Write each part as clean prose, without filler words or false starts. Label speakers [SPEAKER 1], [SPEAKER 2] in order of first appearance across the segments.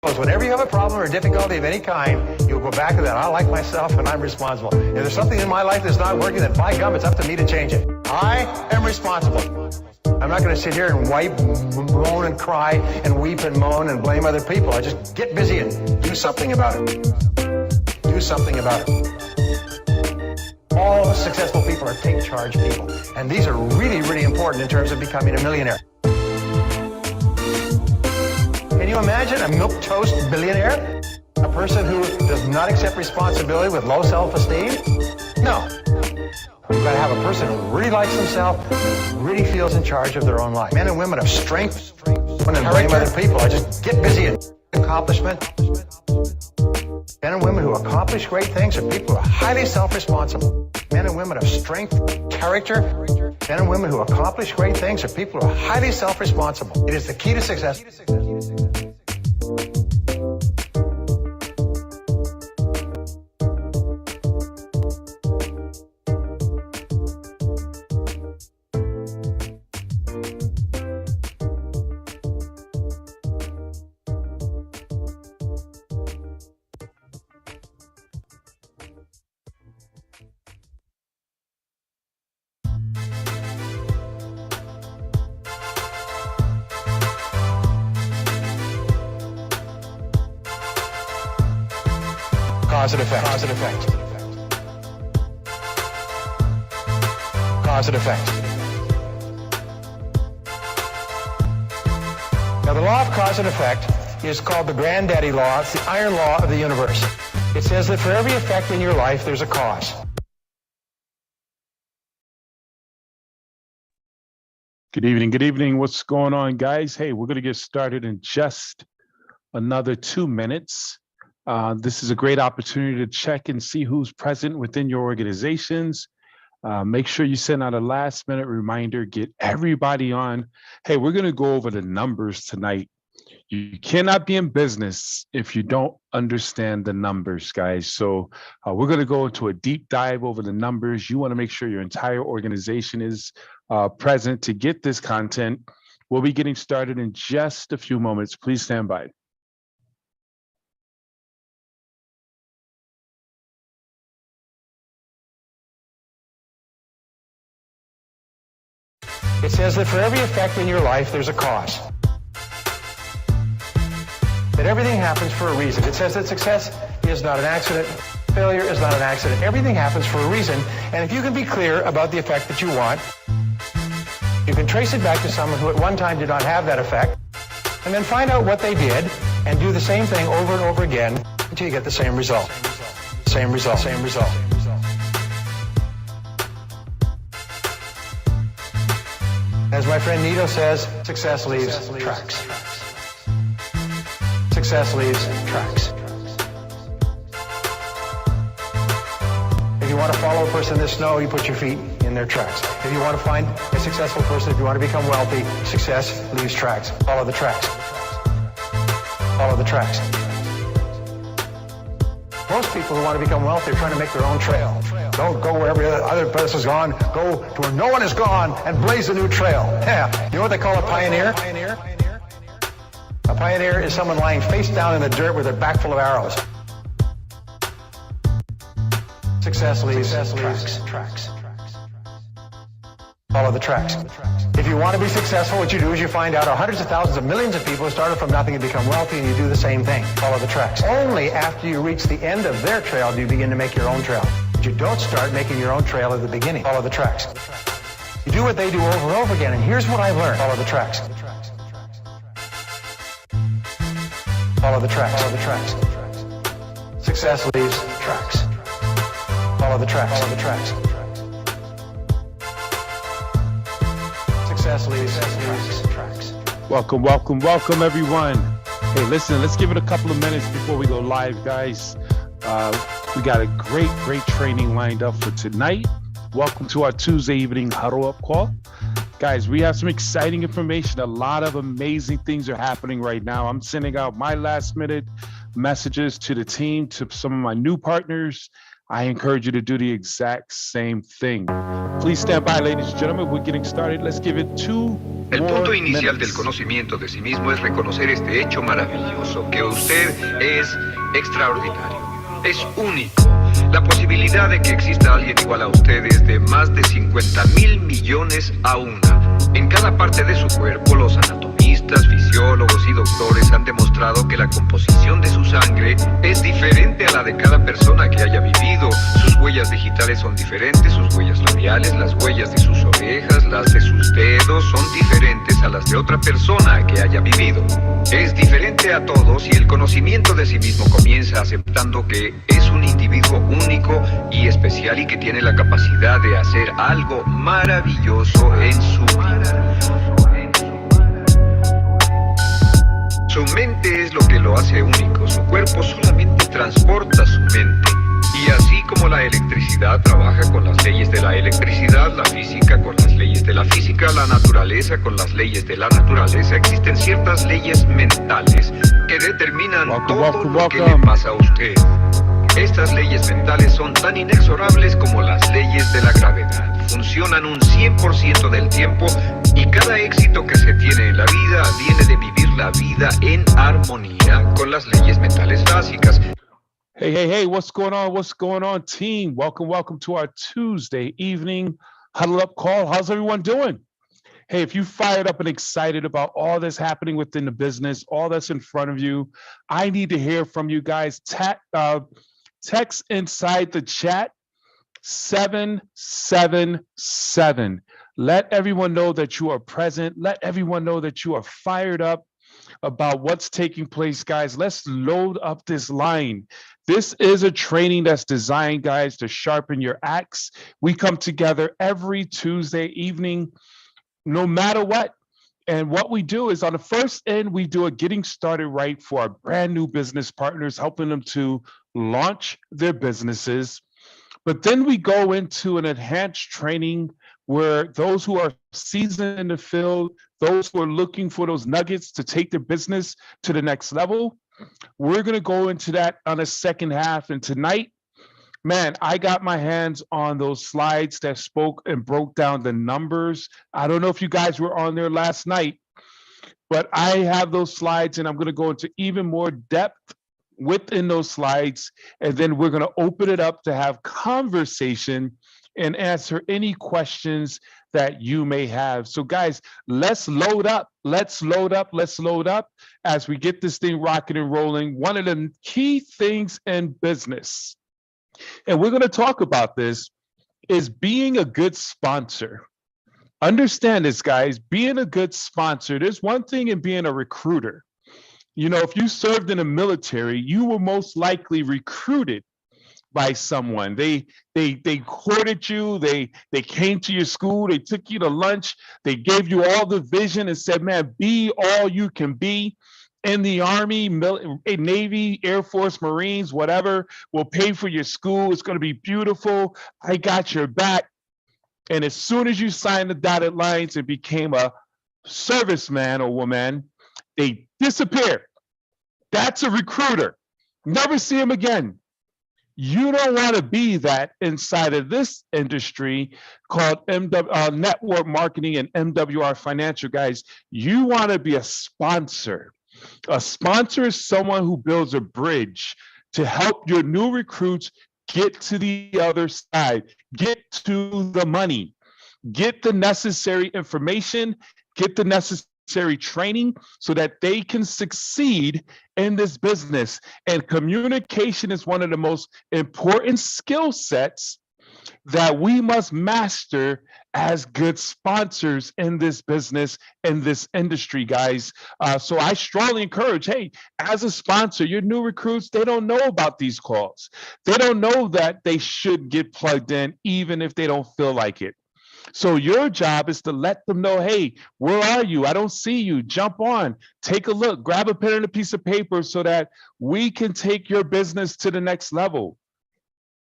[SPEAKER 1] Whenever you have a problem or difficulty of any kind, you'll go back to that. I like myself and I'm responsible. If there's something in my life that's not working, then by gum, it's up to me to change it. I am responsible. I'm not going to sit here and moan and cry and weep and moan and blame other people. I just get busy and do something about it. Do something about it. All successful people are take charge people. And these are really, really important in terms of becoming a millionaire. Can you imagine a milquetoast billionaire? A person who does not accept responsibility with low self-esteem? No. You've got to have a person who really likes themselves, really feels in charge of their own life. Men and women of strength, and blame other people. I just get busy in accomplishment. Men and women who accomplish great things are people who are highly self-responsible. Men and women of strength, character. Men and women who accomplish great things are people who are highly self-responsible. It is the key to success. Cause and effect. Cause and effect. Cause and effect. Now, the law of cause and effect is called the granddaddy law. It's the iron law of the universe. It says that for every effect in your life, there's a cause.
[SPEAKER 2] Good evening. Good evening. What's going on, guys? Hey, we're going to get started in just another 2 minutes. This is a great opportunity to check and see who's present within your organizations. Make sure you send out a last-minute reminder, get everybody on. Hey, we're going to go over the numbers tonight. You cannot be in business if you don't understand the numbers, guys. So we're going to go into a deep dive over the numbers. You want to make sure your entire organization is present to get this content. We'll be getting started in just a few moments. Please stand by.
[SPEAKER 1] It says that for every effect in your life, there's a cause. That everything happens for a reason. It says that success is not an accident. Failure is not an accident. Everything happens for a reason. And if you can be clear about the effect that you want, you can trace it back to someone who at one time did not have that effect, and then find out what they did and do the same thing over and over again until you get the same result. Same result, same result. As my friend Nito says, success leaves tracks. Success leaves tracks. If you want to follow a person in the snow, you put your feet in their tracks. If you want to find a successful person, if you want to become wealthy, success leaves tracks. Follow the tracks. Follow the tracks. Most people who want to become wealthy are trying to make their own trail. Don't go where every other person's gone. Go to where no one has gone and blaze a new trail. Yeah. You know what they call a pioneer? A pioneer is someone lying face down in the dirt with their back full of arrows. Success leaves tracks. Follow the tracks. If you want to be successful, what you do is you find out hundreds of thousands of millions of people who started from nothing and become wealthy, and you do the same thing. Follow the tracks. Only after you reach the end of their trail do you begin to make your own trail. But you don't start making your own trail at the beginning. Follow the tracks. You do what they do over and over again, and here's what I've learned. Follow the tracks. Follow the tracks. Follow the tracks. Success leaves tracks. Follow the tracks. Follow the tracks. Success leaves tracks.
[SPEAKER 2] Welcome, welcome, welcome, everyone. Hey, listen, let's give it a couple of minutes before we go live, guys. We got a great training lined up for tonight. Welcome to our Tuesday evening huddle up call. Guys, we have some exciting information. A lot of amazing things are happening right now. I'm sending out my last minute messages to the team, to some of my new partners. I encourage you to do the exact same thing. Please stand by, ladies and gentlemen. We're getting started. Let's give it 2
[SPEAKER 3] El
[SPEAKER 2] more
[SPEAKER 3] punto inicial del
[SPEAKER 2] minutes.
[SPEAKER 3] conocimiento de sí mismo es reconocer este hecho maravilloso, que usted es extraordinario, es único. La posibilidad de que exista alguien igual a usted es de más de 50.000 millones a una. En cada parte de su cuerpo, los anatomistas, fisiólogos y doctores han demostrado que la composición de su sangre es diferente a la de cada persona que haya vivido. Sus huellas digitales son diferentes, sus huellas labiales, las huellas de sus orejas, las de sus dedos son diferentes a las de otra persona que haya vivido. Es diferente a todos y el conocimiento de sí mismo comienza aceptando que es un individuo único y especial y que tiene la capacidad de hacer algo maravilloso en su vida. Su mente es lo que lo hace único, su cuerpo solamente transporta su mente. Y así como la electricidad trabaja con las leyes de la electricidad, la física con las leyes de la física, la naturaleza con las leyes de la naturaleza, existen ciertas leyes mentales que determinan todo lo que le pasa a usted. Estas leyes mentales son tan inexorables como las leyes de la gravedad. Funcionan un 100% del tiempo y cada éxito que se tiene en la vida viene de vivir la vida en armonía con las leyes mentales básicas.
[SPEAKER 2] Hey, what's going on? What's going on, team? Welcome to our Tuesday evening huddle up call. How's everyone doing? Hey, if you fired up and excited about all that's happening within the business, all that's in front of you, I need to hear from you guys. Text inside the chat 777. Let everyone know that you are present. Let everyone know that you are fired up about what's taking place, guys. Let's load up this line. This is a training that's designed, guys, to sharpen your axe. We come together every Tuesday evening, no matter what. And what we do is on the first end, we do a getting started right for our brand new business partners, helping them to launch their businesses. But then we go into an enhanced training where those who are seasoned in the field, those who are looking for those nuggets to take their business to the next level, we're going to go into that on the second half. And tonight, man, I got my hands on those slides that spoke and broke down the numbers. I don't know if you guys were on there last night, but I have those slides and I'm going to go into even more depth within those slides. And then we're going to open it up to have conversation and answer any questions that you may have. So guys, let's load up as we get this thing rocking and rolling. One of the key things in business, and we're going to talk about this, is being a good sponsor. Understand this, guys, being a good sponsor, there's one thing in being a recruiter. You know, if you served in the military, you were most likely recruited by someone. They courted you, they came to your school, they took you to lunch, they gave you all the vision and said, man, be all you can be. In the Army, Navy, Air Force, Marines, whatever, will pay for your school. It's going to be beautiful. I got your back. And as soon as you signed the dotted lines and became a serviceman or woman, they disappear. That's a recruiter. Never see him again. You don't want to be that inside of this industry called network marketing and MWR financial, guys. You want to be a sponsor. A sponsor is someone who builds a bridge to help your new recruits get to the other side, get to the money, get the necessary information, get the necessary training so that they can succeed in this business. And communication is one of the most important skill sets that we must master as good sponsors in this business, in this industry, guys. So I strongly encourage, hey, as a sponsor, your new recruits, they don't know about these calls. They don't know that they should get plugged in, even if they don't feel like it. So your job is to let them know, hey, where are you? I don't see you. Jump on, take a look, grab a pen and a piece of paper so that we can take your business to the next level.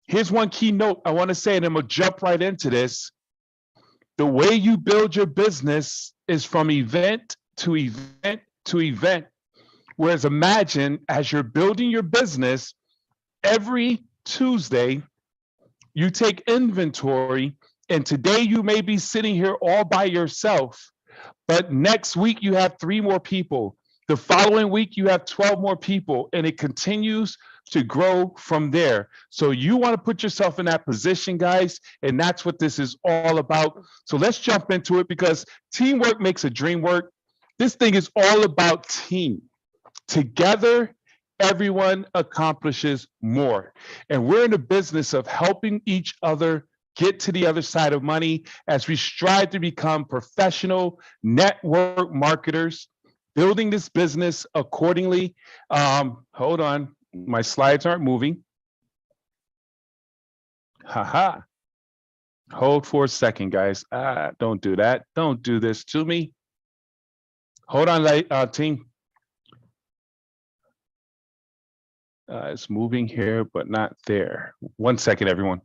[SPEAKER 2] Here's one key note I want to say, and I'm going to jump right into this. The way you build your business is from event to event to event. Whereas imagine as you're building your business, every Tuesday, you take inventory, and today you may be sitting here all by yourself, But next week, you have 3 more people. The following week, you have 12 more people, and it continues to grow from there. So you want to put yourself in that position, guys, and that's what this is all about. So let's jump into it because teamwork makes a dream work. This thing is all about team. Together, everyone accomplishes more. And we're in the business of helping each other get to the other side of money as we strive to become professional network marketers, building this business accordingly. Hold on, my slides aren't moving. Haha. Hold for a second, guys. Don't do that. Don't do this to me. Hold on, team. It's moving here, but not there. 1 second, everyone.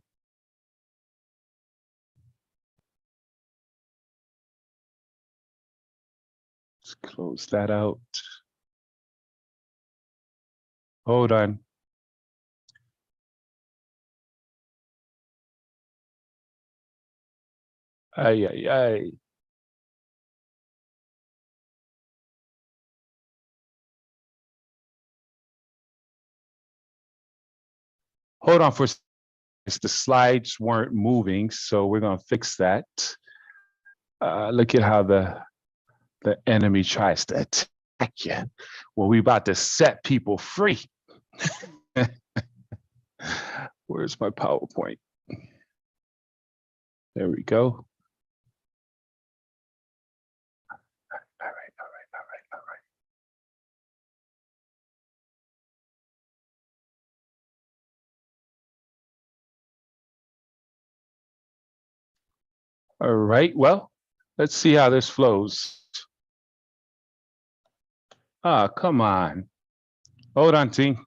[SPEAKER 2] Let's close that out. Hold on. Ay, ay, ay. Hold on for a second. The slides weren't moving, so we're gonna fix that. Look at how the enemy tries to attack you. Well, we about to set people free. Where's my PowerPoint? There we go. All right. All right, well, let's see how this flows. Come on. Hold on, team.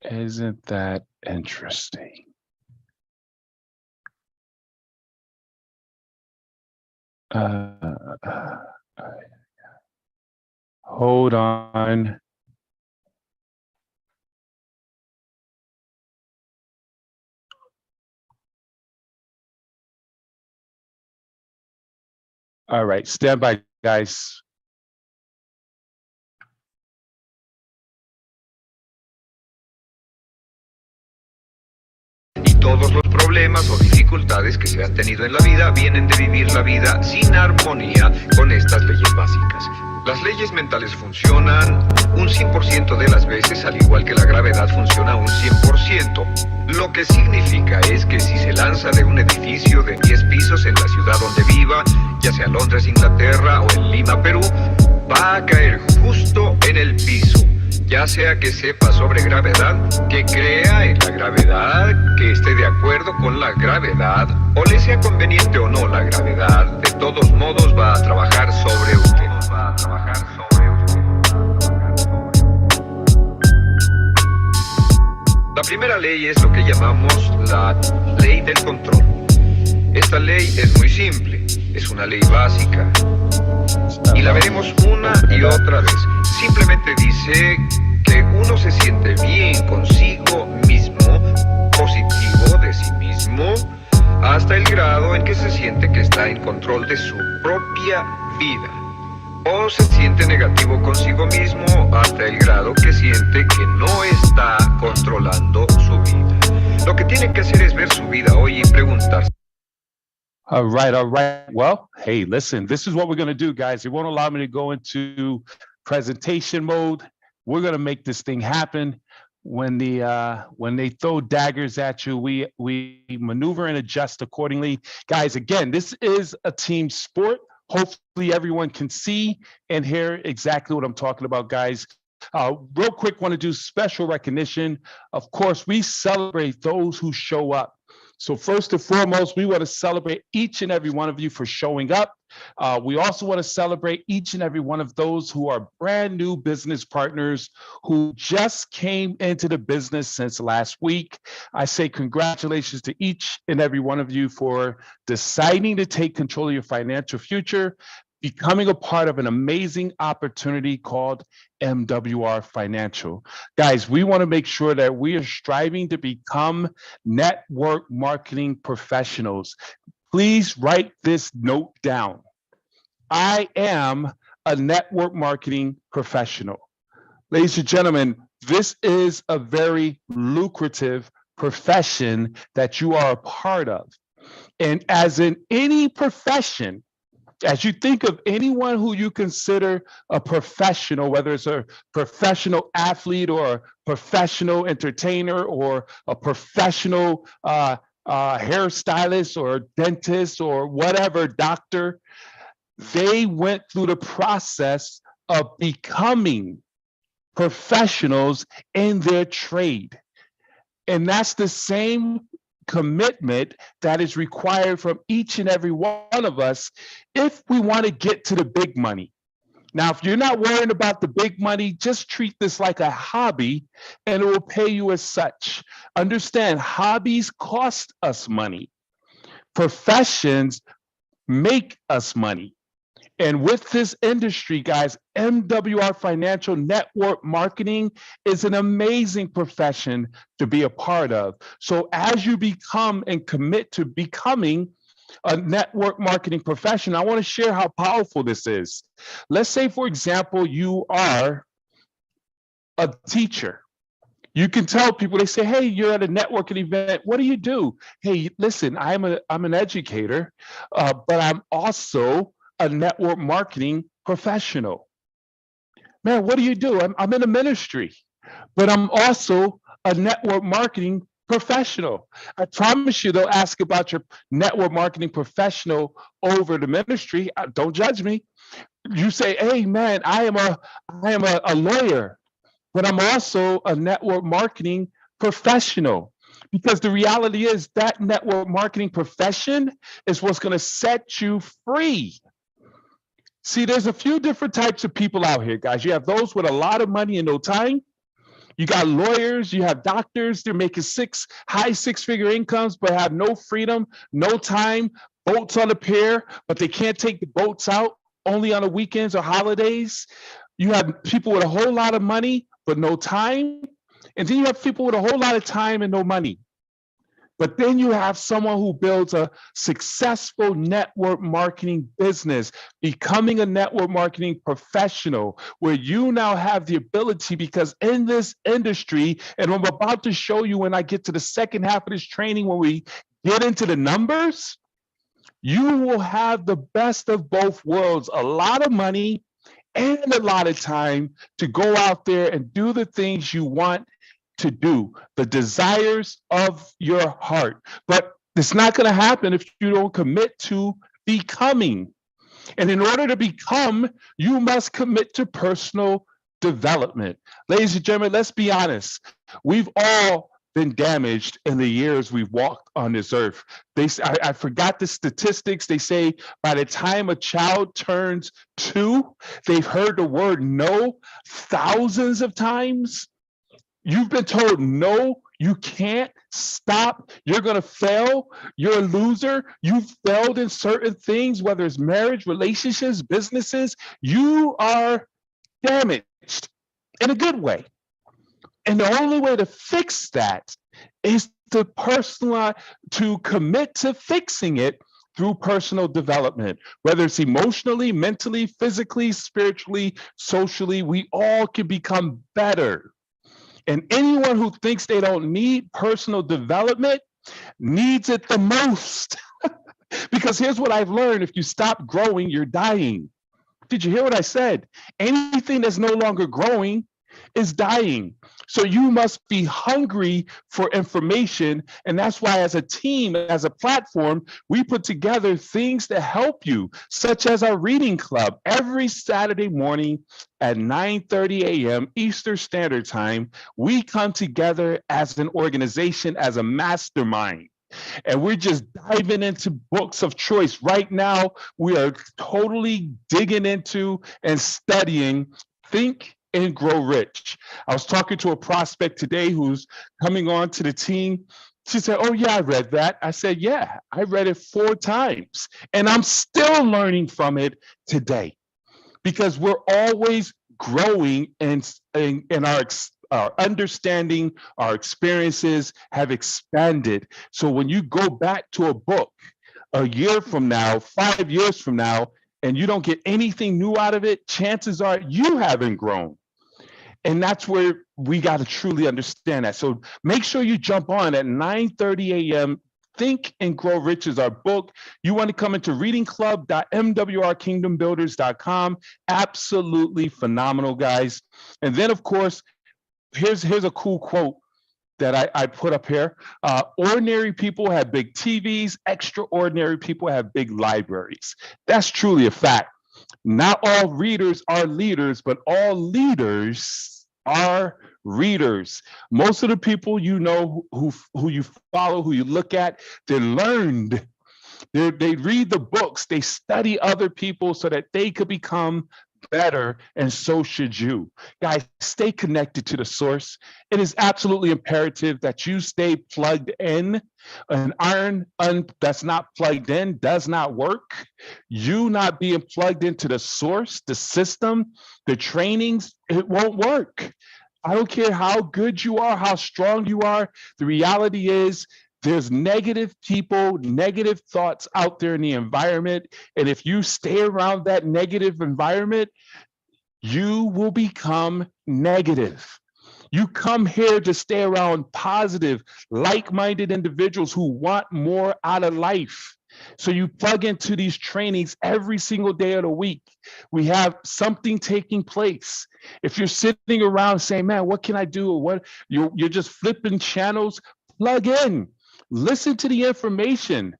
[SPEAKER 2] Isn't that interesting? Hold on. All right, stand by, guys.
[SPEAKER 3] Y todos los problemas o dificultades que se han tenido en la vida vienen de vivir la vida sin armonía con estas leyes básicas. Las leyes mentales funcionan un 100% de las veces, al igual que la gravedad funciona un 100%. Lo que significa es que si se lanza de un edificio de 10 pisos en la ciudad donde viva, ya sea Londres, Inglaterra o en Lima, Perú, va a caer justo en el piso. Ya sea que sepa sobre gravedad, que crea en la gravedad, que esté de acuerdo con la gravedad, o le sea conveniente o no la gravedad, de todos modos va a trabajar sobre usted. La primera ley es lo que llamamos la ley del control. Esta ley es muy simple, es una ley básica. Y la veremos una y otra vez. Simplemente dice que uno se siente bien consigo mismo, positivo de sí mismo, hasta el grado en que se siente que está en control de su propia vida. O se siente negativo consigo mismo hasta el grado que siente que no está controlando su vida. Lo que tiene que hacer es ver su vida hoy y preguntarse.
[SPEAKER 2] All right. Well, hey, listen, this is what we're going to do, guys. It won't allow me to go into presentation mode. We're going to make this thing happen. When they throw daggers at you, we maneuver and adjust accordingly. Guys, again, this is a team sport. Hopefully everyone can see and hear exactly what I'm talking about, guys. Real quick, want to do special recognition. Of course, we celebrate those who show up. So first and foremost, we want to celebrate each and every one of you for showing up. We also want to celebrate each and every one of those who are brand new business partners who just came into the business since last week. I say congratulations to each and every one of you for deciding to take control of your financial future, becoming a part of an amazing opportunity called MWR Financial. Guys, we want to make sure that we are striving to become network marketing professionals. Please write this note down. I am a network marketing professional. Ladies and gentlemen, this is a very lucrative profession that you are a part of. And as in any profession, as you think of anyone who you consider a professional, whether it's a professional athlete or a professional entertainer or a professional hairstylist or dentist or whatever, doctor, they went through the process of becoming professionals in their trade. And that's the same commitment that is required from each and every one of us if we want to get to the big money. Now, if you're not worrying about the big money, just treat this like a hobby and it will pay you as such. Understand, hobbies cost us money. Professions make us money. And with this industry, guys, MWR Financial Network Marketing is an amazing profession to be a part of. So as you become and commit to becoming a network marketing professional, I want to share how powerful this is. Let's say, for example, you are a teacher. You can tell people, they say, hey, you're at a networking event. What do you do? Hey, listen, I'm an educator, but I'm also a network marketing professional. Man, what do you do? I'm in a ministry, but I'm also a network marketing professional. I promise you, they'll ask about your network marketing professional over the ministry. Don't judge me. You say, hey, man, I am a lawyer, but I'm also a network marketing professional. Because the reality is that network marketing profession is what's going to set you free. See, there's a few different types of people out here, guys. You have those with a lot of money and no time. You got lawyers, you have doctors, they're making high six-figure incomes, but have no freedom, no time, boats on the pier, but they can't take the boats out only on the weekends or holidays. You have people with a whole lot of money, but no time. And then you have people with a whole lot of time and no money. But then you have someone who builds a successful network marketing business, becoming a network marketing professional, where you now have the ability, because in this industry, and I'm about to show you when I get to the second half of this training, when we get into the numbers, you will have the best of both worlds, a lot of money and a lot of time to go out there and do the things you want to do, the desires of your heart. But it's not going to happen if you don't commit to becoming. And in order to become, you must commit to personal development. Ladies and gentlemen, let's be honest. We've all been damaged in the years we've walked on this earth. I forgot the statistics. They say by the time a child turns 2, they've heard the word no thousands of times. You've been told, no, you can't, stop, you're going to fail, you're a loser, you've failed in certain things, whether it's marriage, relationships, businesses, you are damaged in a good way. And the only way to fix that is to commit to fixing it through personal development, whether it's emotionally, mentally, physically, spiritually, socially. We all can become better. And anyone who thinks they don't need personal development needs it the most. Because here's what I've learned: if you stop growing, you're dying. Did you hear what I said? Anything that's no longer growing is dying. So you must be hungry for information. And that's why, as a team, as a platform, we put together things to help you, such as our reading club. Every Saturday morning at 9:30 a.m. Eastern Standard Time, we come together as an organization, as a mastermind. And we're just diving into books of choice. Right now, we are totally digging into and studying Think and Grow Rich. I was talking to a prospect today who's coming on to the team, She said, oh, yeah, I read that. I said, yeah, I read it 4 times and I'm still learning from it today because we're always growing and our understanding, our experiences have expanded. So when you go back to a book a year from now, 5 years from now, and you don't get anything new out of it, chances are you haven't grown. And that's where we got to truly understand that. So make sure you jump on at 9:30 a.m. Think and Grow Rich is our book. You want to come into readingclub.mwrkingdombuilders.com. Absolutely phenomenal, guys. And then, of course, here's a cool quote that I put up here. Ordinary people have big TVs. Extraordinary people have big libraries. That's truly a fact. Not all readers are leaders, but all leaders are readers. Most of the people you know who you follow, who you look at, they're learned. They read the books, they study other people so that they could become better, and so should you. Guys, stay connected to the source. It is absolutely imperative that you stay plugged in. An iron that's not plugged in does not work. You not being plugged into the source, the system, the trainings, it won't work. I don't care how good you are, how strong you are. The reality is there's negative people, negative thoughts out there in the environment. And if you stay around that negative environment, you will become negative. You come here to stay around positive, like-minded individuals who want more out of life. So you plug into these trainings every single day of the week. We have something taking place. If you're sitting around saying, man, what can I do? Or what you're just flipping channels, plug in. Listen to the information.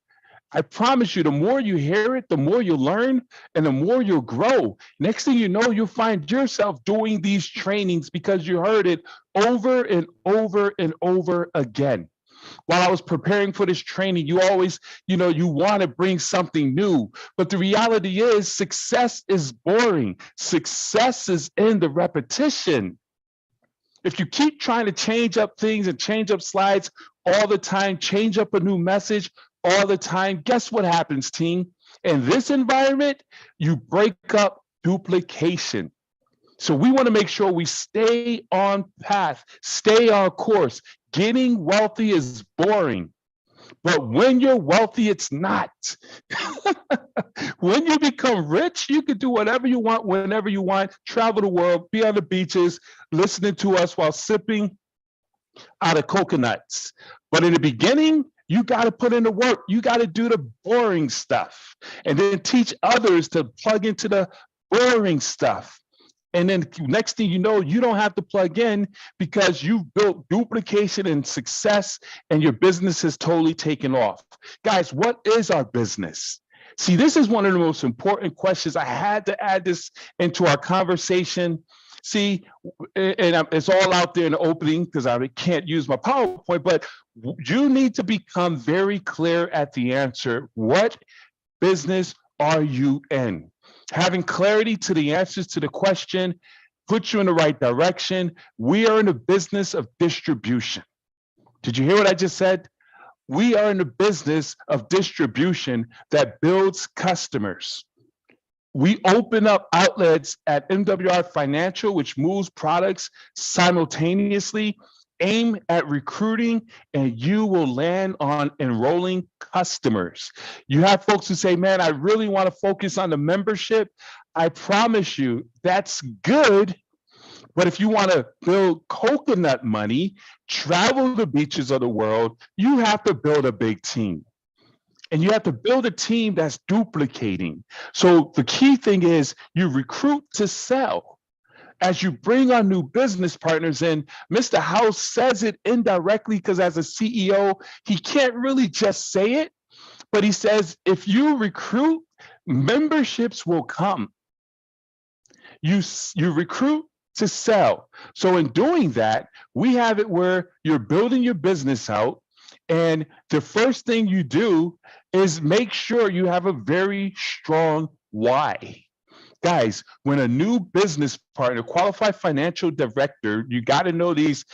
[SPEAKER 2] I promise you, the more you hear it, the more you learn and the more you'll grow. Next thing you know, you'll find yourself doing these trainings because you heard it over and over and over again. While I was preparing for this training, you always, you want to bring something new. But the reality is success is boring. Success is in the repetition. If you keep trying to change up things and change up slides all the time, change up a new message all the time, guess what happens, team? In this environment, you break up duplication. So we want to make sure we stay on path, stay on course. Getting wealthy is boring. But when you're wealthy, it's not. When you become rich, you can do whatever you want, whenever you want, travel the world, be on the beaches, listening to us while sipping out of coconuts. But in the beginning, you got to put in the work. You got to do the boring stuff and then teach others to plug into the boring stuff. And then next thing you know, you don't have to plug in because you've built duplication and success and your business has totally taken off. Guys, what is our business? See, this is one of the most important questions. I had to add this into our conversation. See, and it's all out there in the opening because I can't use my PowerPoint, but you need to become very clear at the answer. What business are you in? Having clarity to the answers to the question puts you in the right direction. We are in the business of distribution. Did you hear what I just said? We are in the business of distribution that builds customers. We open up outlets at MWR Financial, which moves products simultaneously, aim at recruiting, and you will land on enrolling customers. You have folks who say, man, I really want to focus on the membership. I promise you that's good. But if you want to build coconut money, travel the beaches of the world, you have to build a big team. And you have to build a team that's duplicating. So the key thing is you recruit to sell. As you bring on new business partners in, Mr. House says it indirectly because as a CEO, he can't really just say it, but he says, if you recruit, memberships will come. You recruit to sell. So in doing that, we have it where you're building your business out, and the first thing you do is make sure you have a very strong why. Guys, when a new business partner, qualified financial director, you got to know these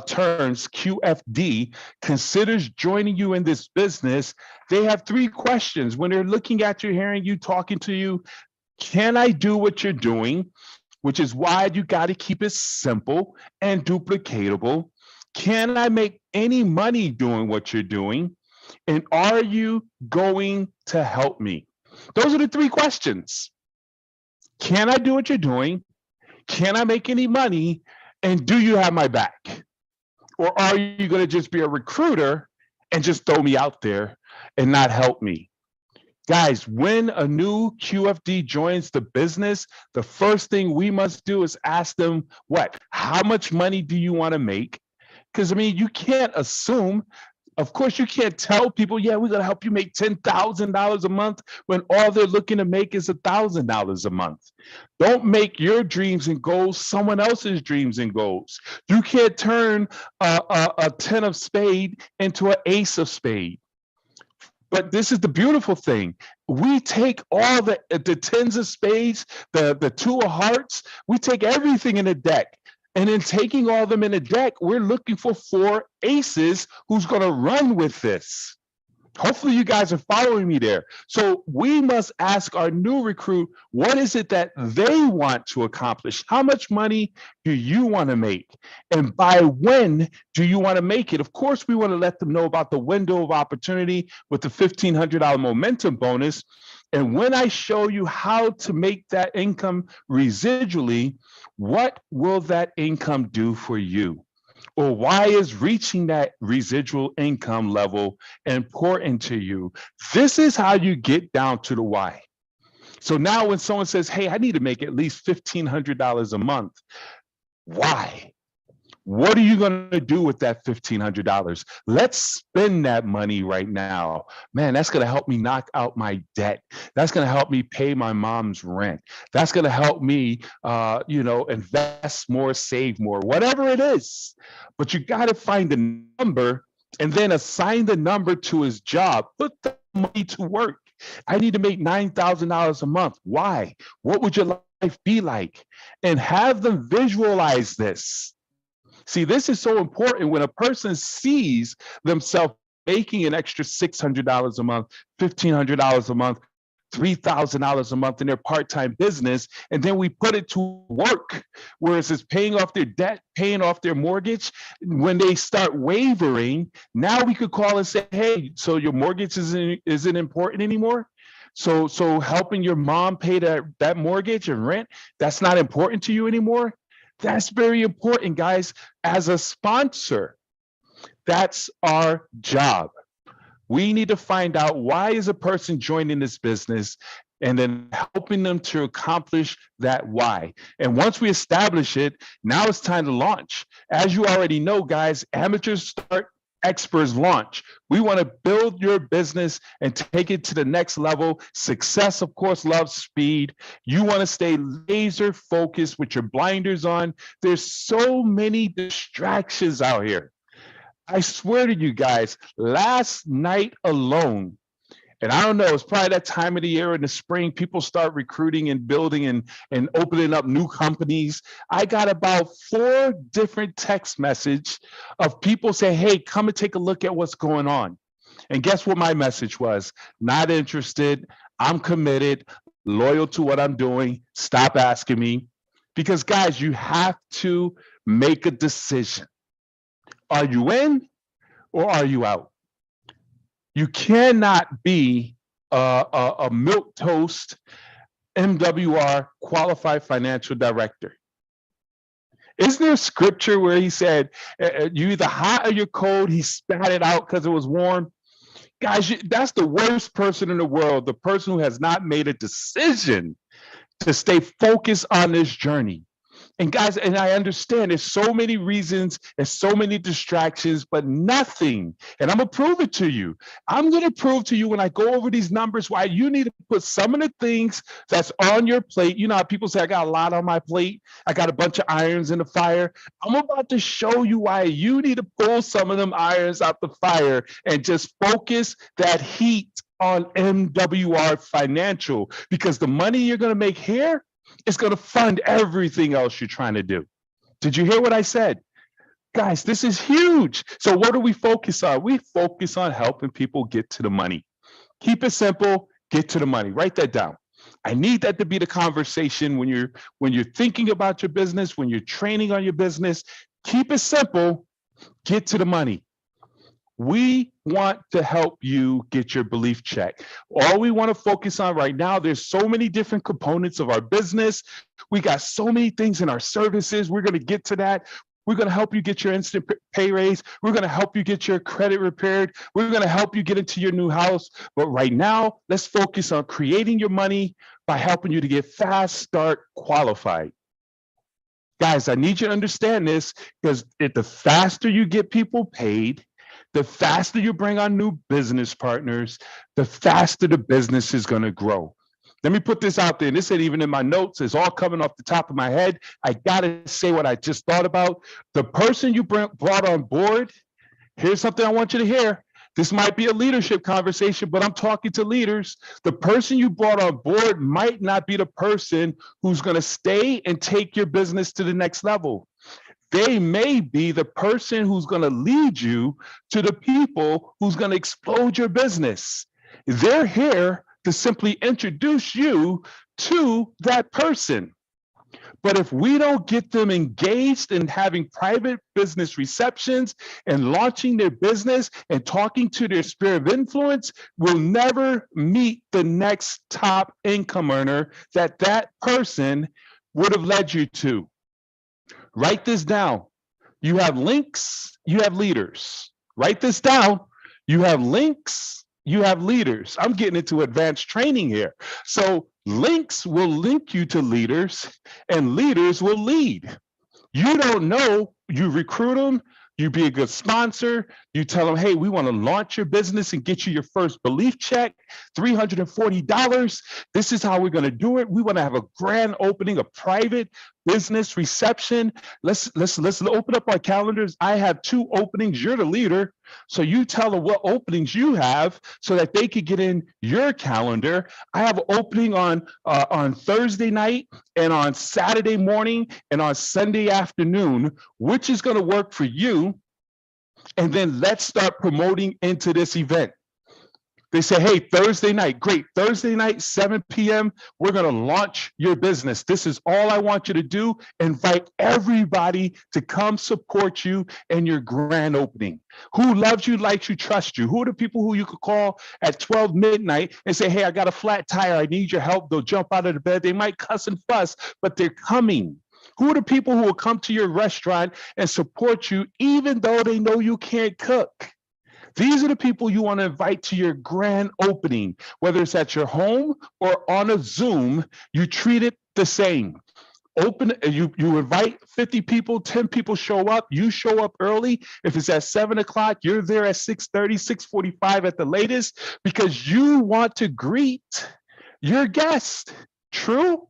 [SPEAKER 2] terms, QFD, considers joining you in this business, they have three questions. When they're looking at you, hearing you, talking to you, can I do what you're doing? Which is why you got to keep it simple and duplicatable. Can I make any money doing what you're doing? And are you going to help me? Those are the three questions. Can I do what you're doing? Can I make any money? And do you have my back? Or are you going to just be a recruiter and just throw me out there and not help me? Guys, when a new QFD joins the business, the first thing we must do is ask them, what? How much money do you want to make? Because, I mean, you can't assume. Of course, you can't tell people, yeah, we're going to help you make $10,000 a month when all they're looking to make is $1,000 a month. Don't make your dreams and goals someone else's dreams and goals. You can't turn a 10 of spade into an ace of spade. But this is the beautiful thing. We take all the tens of spades, the two of hearts, we take everything in the deck. And in taking all them in a deck, we're looking for four aces who's going to run with this. Hopefully you guys are following me there. So we must ask our new recruit, what is it that they want to accomplish? How much money do you want to make? And by when do you want to make it? Of course, we want to let them know about the window of opportunity with the $1,500 momentum bonus. And when I show you how to make that income residually, what will that income do for you? Or why is reaching that residual income level important to you? This is how you get down to the why. So now when someone says, hey, I need to make at least $1,500 a month, why? What are you going to do with that $1,500? Let's spend that money right now. Man, that's going to help me knock out my debt. That's going to help me pay my mom's rent. That's going to help me, invest more, save more, whatever it is. But you got to find a number and then assign the number to his job. Put the money to work. I need to make $9,000 a month. Why? What would your life be like? And have them visualize this. See, this is so important when a person sees themselves making an extra $600 a month, $1,500 a month, $3,000 a month in their part-time business, and then we put it to work, whereas it's paying off their debt, paying off their mortgage. When they start wavering, now we could call and say, hey, so your mortgage isn't important anymore? So helping your mom pay that mortgage and rent, that's not important to you anymore? That's very important, guys. As a sponsor, that's our job. We need to find out why is a person joining this business and then helping them to accomplish that why. And once we establish it, now it's time to launch. As you already know, guys, amateurs start, experts launch. We want to build your business and take it to the next level. Success, of course, loves speed. You want to stay laser focused with your blinders on. There's so many distractions out here. I swear to you guys, last night alone, and I don't know, it's probably that time of the year in the spring, people start recruiting and building and opening up new companies. I got about 4 different text messages of people saying, hey, come and take a look at what's going on. And guess what my message was? Not interested. I'm committed, loyal to what I'm doing. Stop asking me. Because guys, you have to make a decision. Are you in or are you out? You cannot be a milquetoast MWR qualified financial director. Isn't there a scripture where he said, you either hot or you're cold? He spat it out because it was warm. Guys, that's the worst person in the world, the person who has not made a decision to stay focused on this journey. And guys, and I understand there's so many reasons, there's so many distractions, but nothing. And I'm gonna prove it to you. I'm gonna prove to you when I go over these numbers why you need to put some of the things that's on your plate. You know how people say, I got a lot on my plate. I got a bunch of irons in the fire. I'm about to show you why you need to pull some of them irons out the fire and just focus that heat on MWR Financial, because the money you're gonna make here, It's going to fund everything else you're trying to do. Did you hear what I said? Guys, this is huge. So what do we focus on? We focus on helping people get to the money. Keep it simple, get to the money. Write that down. I need that to be the conversation when you're thinking about your business, when you're training on your business. Keep it simple, get to the money. We want to help you get your belief check. All we want to focus on right now, there's so many different components of our business. We got so many things in our services. We're going to get to that. We're going to help you get your instant pay raise. We're going to help you get your credit repaired. We're going to help you get into your new house. But right now, let's focus on creating your money by helping you to get Fast Start qualified. Guys, I need you to understand this, because the faster you get people paid, the faster you bring on new business partners, the faster the business is going to grow. Let me put this out there, and this ain't even in my notes. It's all coming off the top of my head. I got to say what I just thought about. The person you brought on board, here's something I want you to hear. This might be a leadership conversation, but I'm talking to leaders. The person you brought on board might not be the person who's going to stay and take your business to the next level. They may be the person who's going to lead you to the people who's going to explode your business. They're here to simply introduce you to that person. But if we don't get them engaged in having private business receptions and launching their business and talking to their sphere of influence, we'll never meet the next top income earner that person would have led you to. Write this down. You have links, you have leaders. Write this down. You have links, you have leaders. I'm getting into advanced training here. So links will link you to leaders, and leaders will lead. You don't know, you recruit them, you be a good sponsor, you tell them, hey, we want to launch your business and get you your first belief check, $340. This is how we're going to do it. We want to have a grand opening, a private business reception. Let's open up our calendars. I have 2 openings. You're the leader. So you tell them what openings you have so that they could get in your calendar. I have an opening on Thursday night and on Saturday morning and on Sunday afternoon, which is going to work for you. And then let's start promoting into this event. They say, hey, Thursday night, great. Thursday night, 7 p.m., we're going to launch your business. This is all I want you to do. Invite everybody to come support you in your grand opening. Who loves you, likes you, trusts you? Who are the people who you could call at 12 midnight and say, hey, I got a flat tire. I need your help. They'll jump out of the bed. They might cuss and fuss, but they're coming. Who are the people who will come to your restaurant and support you even though they know you can't cook? These are the people you want to invite to your grand opening, whether it's at your home or on a Zoom. You treat it the same. You invite 50 people, 10 people show up. You show up early. If it's at 7 o'clock, you're there at 6:30, 6:45 at the latest, because you want to greet your guest. True?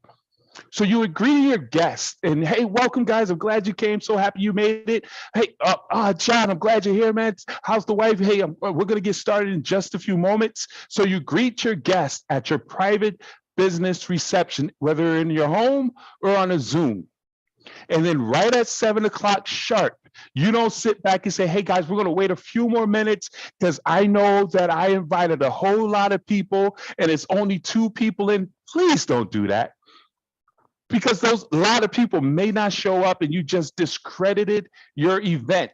[SPEAKER 2] So you would greet your guest and, hey, welcome, guys. I'm glad you came. So happy you made it. Hey, John, I'm glad you're here, man. How's the wife? Hey, we're going to get started in just a few moments. So you greet your guest at your private business reception, whether in your home or on a Zoom. And then right at 7 o'clock sharp, you don't sit back and say, hey, guys, we're going to wait a few more minutes because I know that I invited a whole lot of people and it's only 2 people in. Please don't do that. Because a lot of people may not show up and you just discredited your event.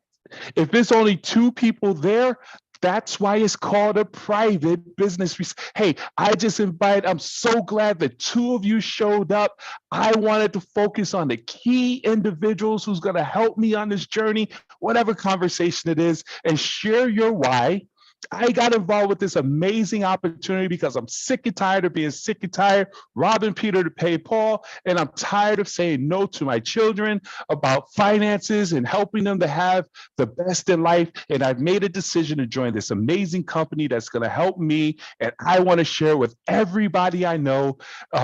[SPEAKER 2] If there's only 2 people there, that's why it's called a private business. Hey, I'm so glad that 2 of you showed up. I wanted to focus on the key individuals who's going to help me on this journey, whatever conversation it is, and share your why. I got involved with this amazing opportunity because I'm sick and tired of being sick and tired, robbing Peter to pay Paul, and I'm tired of saying no to my children about finances and helping them to have the best in life. And I've made a decision to join this amazing company that's going to help me, and I want to share with everybody I know.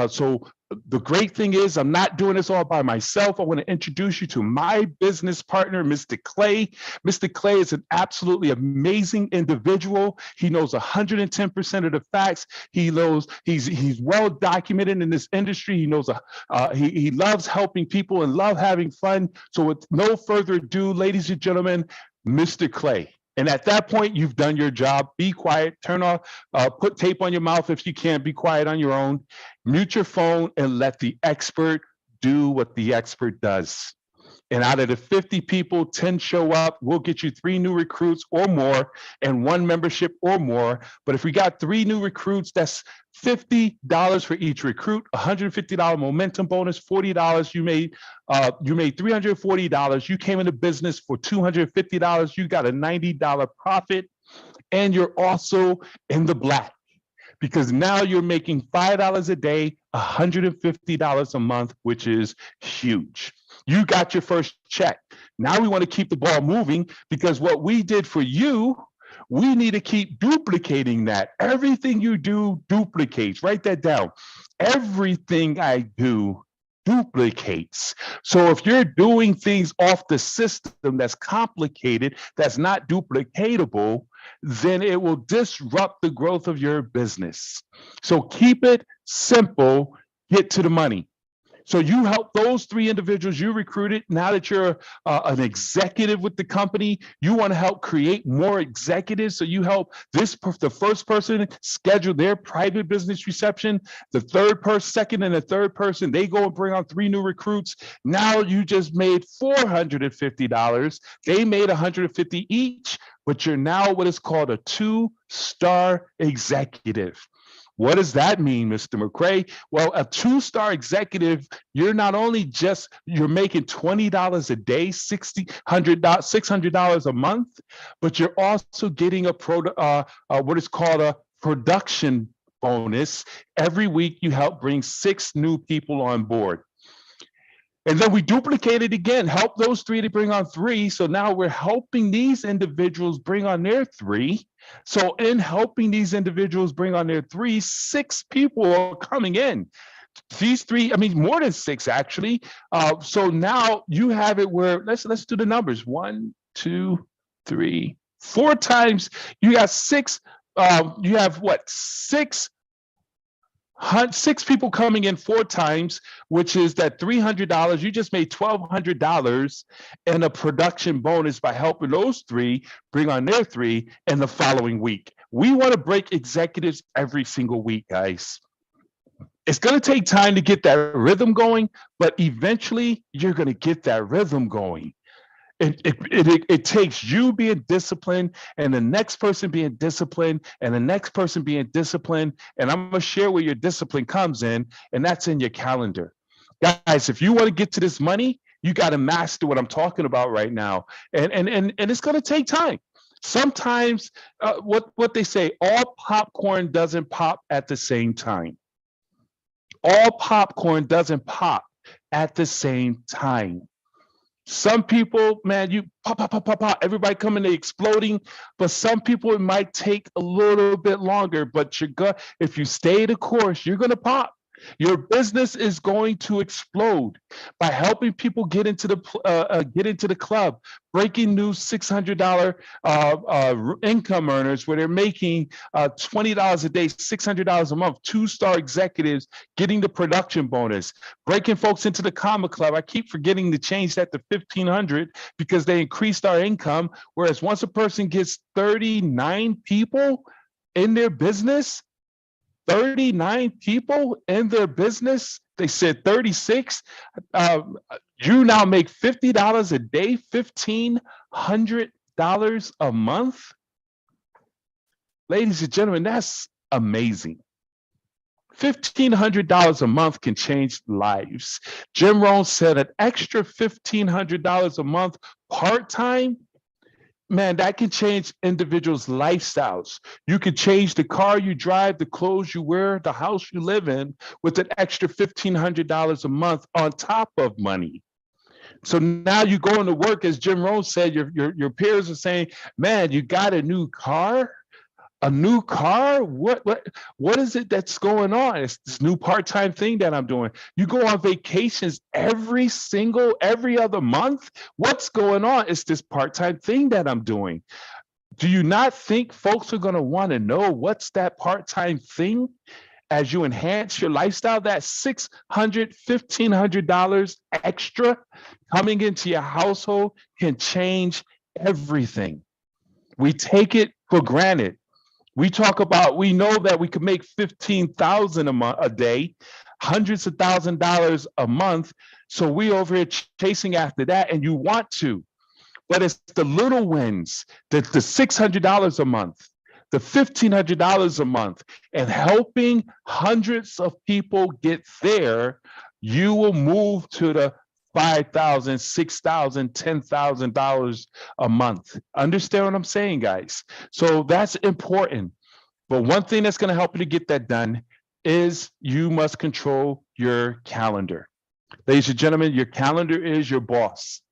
[SPEAKER 2] So The great thing is I'm not doing this all by myself. I want to introduce you to my business partner, Mr. Clay. Mr. Clay is an absolutely amazing individual. He knows 110% of the facts. He knows he's well documented in this industry. He knows he loves helping people and love having fun. So with no further ado, ladies and gentlemen, Mr. Clay. And at that point, you've done your job. Be quiet, turn off, put tape on your mouth if you can't, be quiet on your own. Mute your phone and let the expert do what the expert does. And out of the 50 people, 10 show up. We'll get you 3 new recruits or more and 1 membership or more. But if we got 3 new recruits, that's $50 for each recruit, $150 momentum bonus, $40. You made $340. You came into business for $250. You got a $90 profit, and you're also in the black because now you're making $5 a day, $150 a month, which is huge. You got your first check. Now we want to keep the ball moving because what we did for you, we need to keep duplicating that. Everything you do duplicates. Write that down. Everything I do duplicates. So if you're doing things off the system that's complicated, that's not duplicatable, then it will disrupt the growth of your business. So keep it simple, get to the money. So you help those 3 individuals you recruited. Now that you're an executive with the company, you want to help create more executives. So you help the first person schedule their private business reception. The second and the third person, they go and bring on 3 new recruits. Now you just made $450. They made $150 each, but you're now what is called a 2-star executive. What does that mean, Mr. McCray? Well, a 2-star executive, you're not only you're making $20 a day, $600 a month, but you're also getting what is called a production bonus. Every week you help bring 6 new people on board. And then we duplicate it again, help those 3 to bring on 3. So now we're helping these individuals bring on their 3. So in helping these individuals bring on their 3, 6 people are coming in. These 3, I mean, more than 6 actually. So now you have it where, let's do the numbers. 1, 2, 3, 4 times. You got 6, you have what, 6 people coming in 4 times, which is that $300. You just made $1,200 and a production bonus by helping those 3 bring on their 3 in the following week. We want to break executives every single week, guys. It's going to take time to get that rhythm going, but eventually you're going to get that rhythm going. It takes you being disciplined and the next person being disciplined and the next person being disciplined. And I'm going to share where your discipline comes in, and that's in your calendar. Guys, if you want to get to this money, you got to master what I'm talking about right now. And it's going to take time. Sometimes what they say, all popcorn doesn't pop at the same time. All popcorn doesn't pop at the same time. Some people, man, you pop, pop, pop, pop, pop, everybody coming, they exploding. But some people, it might take a little bit longer, but if you stay the course, you're going to pop. Your business is going to explode by helping people get into the club, breaking new $600 income earners where they're making $20 a day, $600 a month, 2-star executives getting the production bonus, breaking folks into the Comma Club. I keep forgetting to change that to $1,500 because they increased our income. Whereas once a person gets 39 people in their business, 39 people in their business, they said 36. You now make $50 a day, $1,500 a month. Ladies and gentlemen, that's amazing. $1,500 a month can change lives. Jim Rohn said an extra $1,500 a month part-time, man, that can change individuals' lifestyles. You can change the car you drive, the clothes you wear, the house you live in with an extra $1,500 a month on top of money. So now you go into work, as Jim Rohn said, your peers are saying, man, you got a new car? A new car? What is it that's going on? It's this new part-time thing that I'm doing. You go on vacations every other month. What's going on? It's this part-time thing that I'm doing. Do you not think folks are going to want to know what's that part-time thing as you enhance your lifestyle? That $600, $1,500 extra coming into your household can change everything. We take it for granted. We know that we could make $15,000 a day, hundreds of $1,000s a month. So we over here chasing after that, and you want to, but it's the little wins, the $600 a month, the $1,500 a month, and helping hundreds of people get there. You will move to the $5,000, $6,000, $10,000 a month. Understand what I'm saying, guys? So that's important. But one thing that's going to help you to get that done is you must control your calendar. Ladies and gentlemen, your calendar is your boss.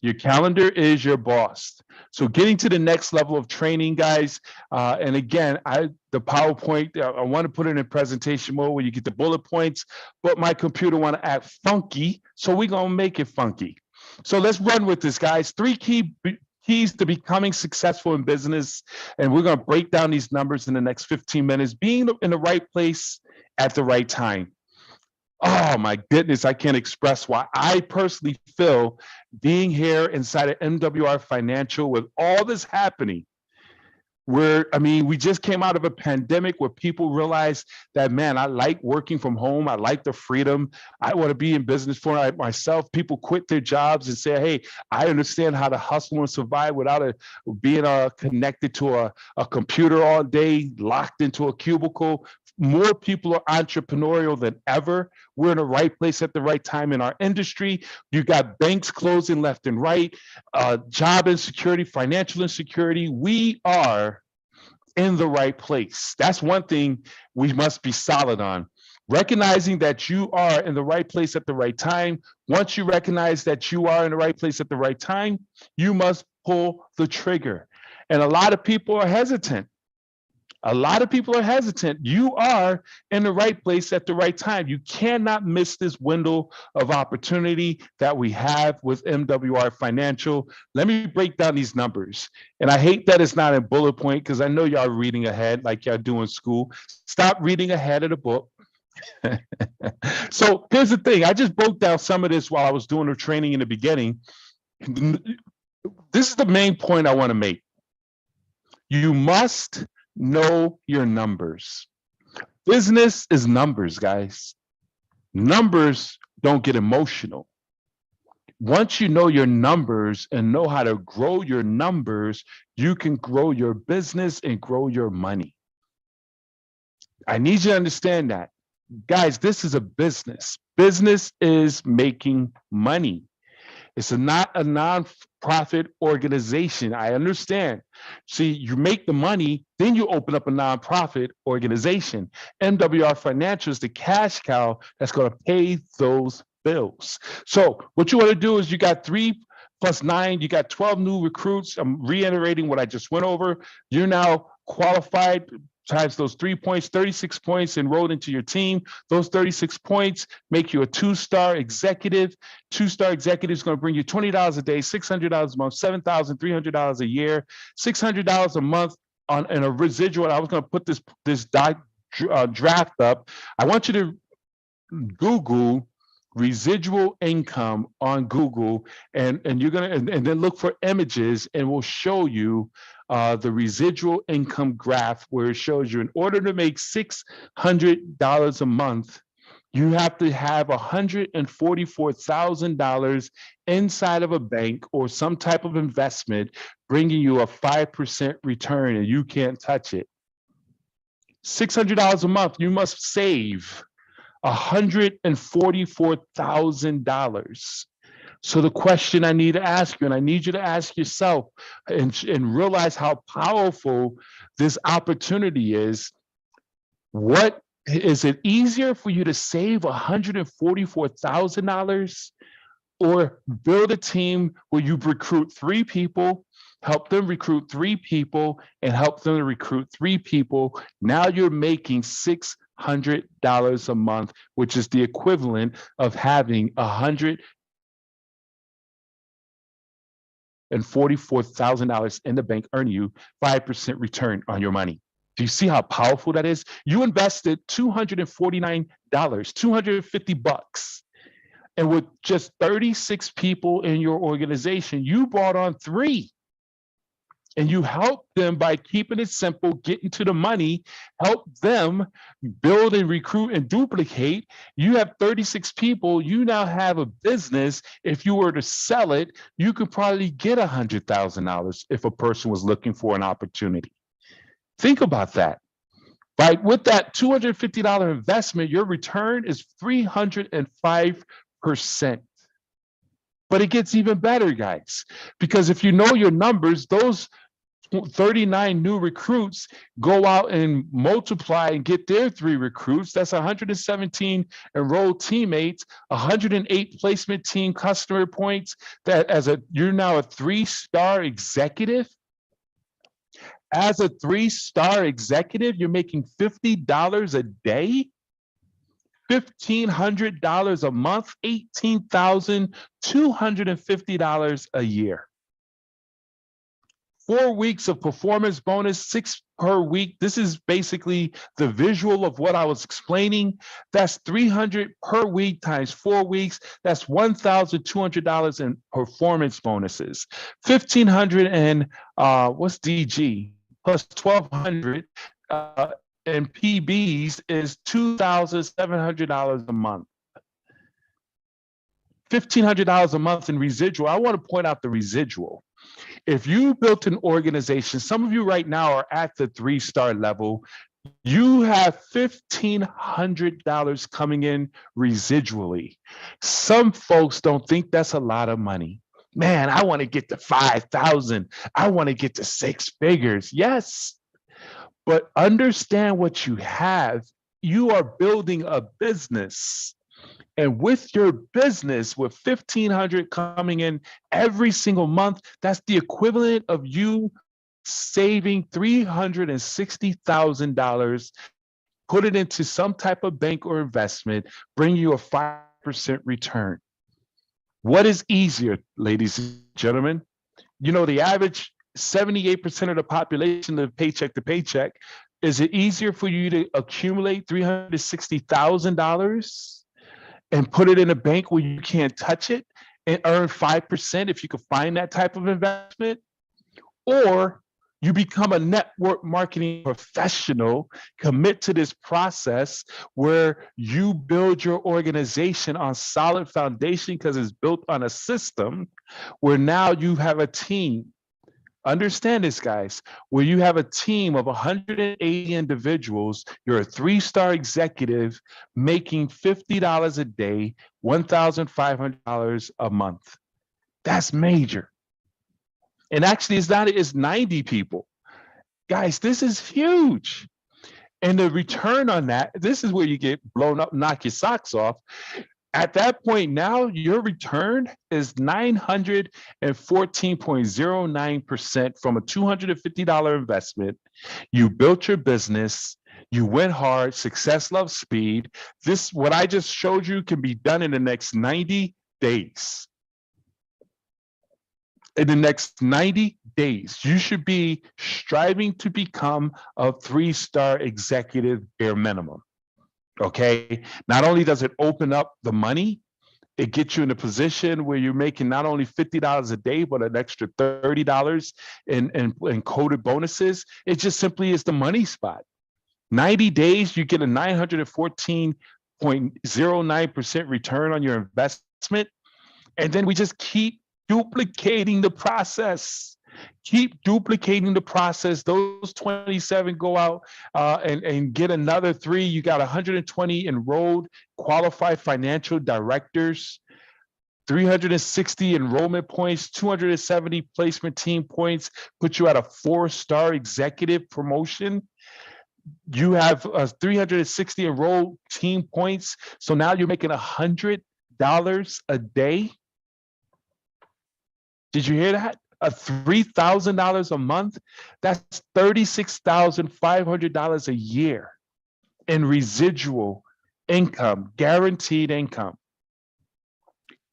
[SPEAKER 2] Your calendar is your boss. So getting to the next level of training, guys, and again, the PowerPoint, I want to put it in presentation mode where you get the bullet points, but my computer want to act funky, so we're going to make it funky. So let's run with this, guys. 3 keys to becoming successful in business, and we're going to break down these numbers in the next 15 minutes. Being in the right place at the right time. Oh my goodness, I can't express why I personally feel being here inside of MWR Financial with all this happening, we just came out of a pandemic where people realized that, man, I like working from home. I like the freedom. I want to be in business for myself. People quit their jobs and say, hey, I understand how to hustle and survive without being connected to a computer all day, locked into a cubicle. More people are entrepreneurial than ever. We're in the right place at the right time in our industry. You got banks closing left and right, job insecurity, financial insecurity. We are in the right place. That's one thing we must be solid on. Recognizing that you are in the right place at the right time. Once you recognize that you are in the right place at the right time, you must pull the trigger. And a lot of people are hesitant. You are in the right place at the right time. You cannot miss this window of opportunity that we have with MWR Financial. Let me break down these numbers. And I hate that it's not in bullet point because I know y'all reading ahead like y'all do in school. Stop reading ahead of the book. So here's the thing. I just broke down some of this while I was doing the training in the beginning. This is the main point I want to make. You must know your numbers. Business is numbers, guys. Numbers don't get emotional. Once you know your numbers and know how to grow your numbers, you can grow your business and grow your money. I need you to understand that. Guys, this is a business. Business is making money. It's not a nonprofit organization. I understand. See, you make the money, then you open up a nonprofit organization. MWR Financial is the cash cow that's going to pay those bills. So what you want to do is you got 3 + 9, you got 12 new recruits. I'm reiterating what I just went over. You're now qualified times those 3 points, 36 points enrolled into your team. Those 36 points make you a 2-star executive. 2-star executive is going to bring you $20 a day, $600 a month, $7,300 a year, $600 a month in a residual. I was going to put this draft up. I want you to Google residual income on Google, and you're gonna and then look for images, and we'll show you the residual income graph where it shows you in order to make $600 a month, you have to have $144,000 inside of a bank or some type of investment, bringing you a 5% return, and you can't touch it. $600 a month, you must save $144,000. So the question I need to ask you, and I need you to ask yourself and realize how powerful this opportunity is. What is it easier for you to save $144,000 Or build a team where you recruit 3 people, help them recruit 3 people, and help them to recruit 3 people. Now you're making $600 a month, which is the equivalent of having $144,000 in the bank, earning you 5% return on your money. Do you see how powerful that is? You invested $249, $250. And with just 36 people in your organization, you brought on 3. And you help them by keeping it simple, getting to the money, help them build and recruit and duplicate. You have 36 people. You now have a business. If you were to sell it, you could probably get $100,000 if a person was looking for an opportunity. Think about that. Right? With that $250 investment, your return is 305%. But it gets even better, guys, because if you know your numbers, those 39 new recruits go out and multiply and get their 3 recruits. That's 117 enrolled teammates, 108 placement team customer points. That you're now a 3-star executive. As a 3-star executive, you're making $50 a day. $1,500 a month, $18,250 a year. 4 weeks of performance bonus, 6 per week. This is basically the visual of what I was explaining. That's 300 per week times 4 weeks. That's $1,200 in performance bonuses. 1,500 and what's DG plus 1,200. And PBs is $2,700 a month. $1,500 a month in residual. I want to point out the residual. If you built an organization, some of you right now are at the 3-star level, you have $1,500 coming in residually. Some folks don't think that's a lot of money. Man, I want to get to 5,000. I want to get to 6 figures. Yes. But understand what you have. You are building a business. And with your business, with $1,500 coming in every single month, that's the equivalent of you saving $360,000, put it into some type of bank or investment, bring you a 5% return. What is easier, ladies and gentlemen? You know, the average 78% of the population live paycheck to paycheck. Is it easier for you to accumulate $360,000 and put it in a bank where you can't touch it and earn 5% if you can find that type of investment? Or you become a network marketing professional, commit to this process where you build your organization on solid foundation because it's built on a system where now you have a team. Understand this, guys, where you have a team of 180 individuals, you're a 3-star executive making $50 a day, $1,500 a month. That's major. And actually, it's 90 people. Guys, this is huge. And the return on that, this is where you get blown up, knock your socks off. At that point now, your return is 914.09% from a $250 investment. You built your business, you went hard, success loves speed. This, what I just showed you, can be done in the next 90 days. In the next 90 days, you should be striving to become a 3-star executive bare minimum. Okay, not only does it open up the money, it gets you in a position where you're making not only $50 a day, but an extra $30 in coded bonuses. It just simply is the money spot. 90 days, you get a 914.09% return on your investment. And then we just keep duplicating the process. Keep duplicating the process. Those 27 go out and get another 3. You got 120 enrolled, qualified financial directors, 360 enrollment points, 270 placement team points, put you at a 4-star executive promotion. You have 360 enrolled team points. So now you're making $100 a day. Did you hear that? A $3,000 a month? That's $36,500 a year in residual income, guaranteed income.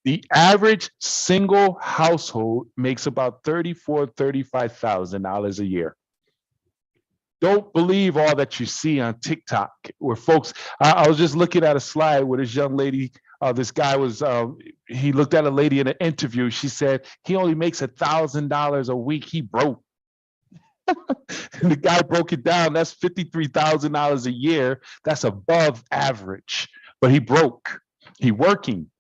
[SPEAKER 2] The average single household makes about $35,000 a year. Don't believe all that you see on TikTok, where folks. I was just looking at a slide where this young lady, this guy was. He looked at a lady in an interview. She said he only makes $1,000 a week. He broke. And the guy broke it down. That's $53,000 a year. That's above average. But he broke. He working.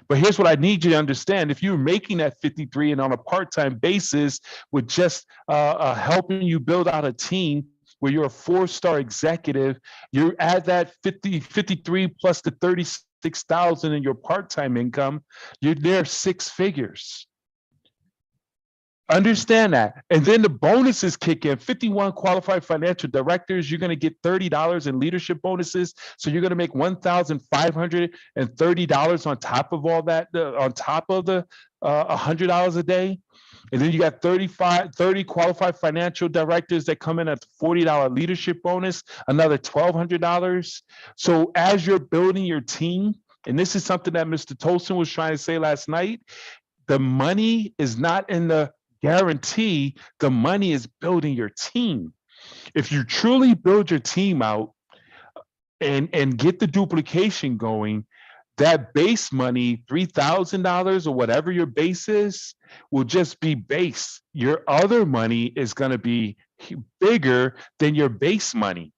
[SPEAKER 2] But here's what I need you to understand. If you're making that 53 and on a part-time basis with just helping you build out a team where you're a 4-star executive, you add that 53 plus the 36,000 in your part-time income, you're there 6 figures. Understand that. And then the bonuses kick in. 51 qualified financial directors, you're going to get $30 in leadership bonuses. So you're going to make $1,530 on top of all that, on top of the $100 a day. And then you got 30 qualified financial directors that come in at $40 leadership bonus, another $1,200. So as you're building your team, and this is something that Mr. Tolson was trying to say last night, the money is not in the guarantee, the money is building your team. If you truly build your team out and get the duplication going, that base money, $3,000 or whatever your base is, will just be base. Your other money is going to be bigger than your base money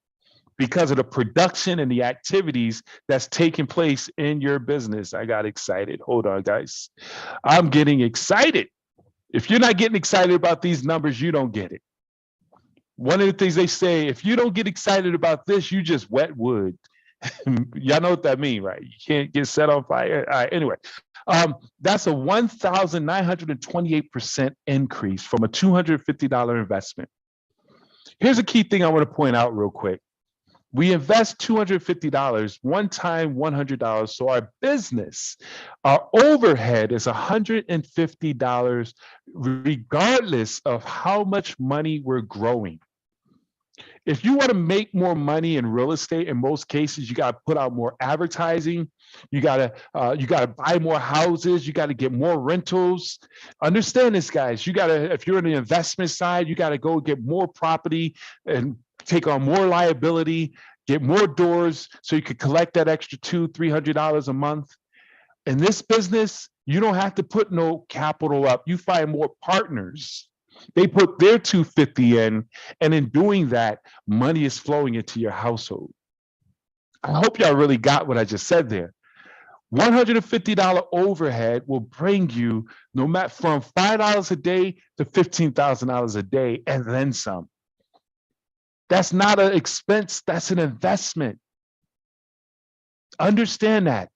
[SPEAKER 2] because of the production and the activities that's taking place in your business. I got excited. Hold on, guys. I'm getting excited. If you're not getting excited about these numbers, you don't get it. One of the things they say, if you don't get excited about this, you just wet wood. Y'all know what that means, right? You can't get set on fire. All right, anyway, that's a 1,928% increase from a $250 investment. Here's a key thing I want to point out real quick. We invest $250, one time $100. So our business, our overhead is $150 regardless of how much money we're growing. If you want to make more money in real estate, in most cases, you got to put out more advertising. You got to buy more houses. You got to get more rentals. Understand this, guys. You got to, if you're in the investment side, you got to go get more property and take on more liability, get more doors so you could collect that extra $200-300 a month. In this business, you don't have to put no capital up. You find more partners. They put their $250 in, and in doing that, money is flowing into your household. I hope y'all really got what I just said there. $150 overhead will bring you no matter from $5 a day to $15,000 a day and then some. That's not an expense, that's an investment. Understand that.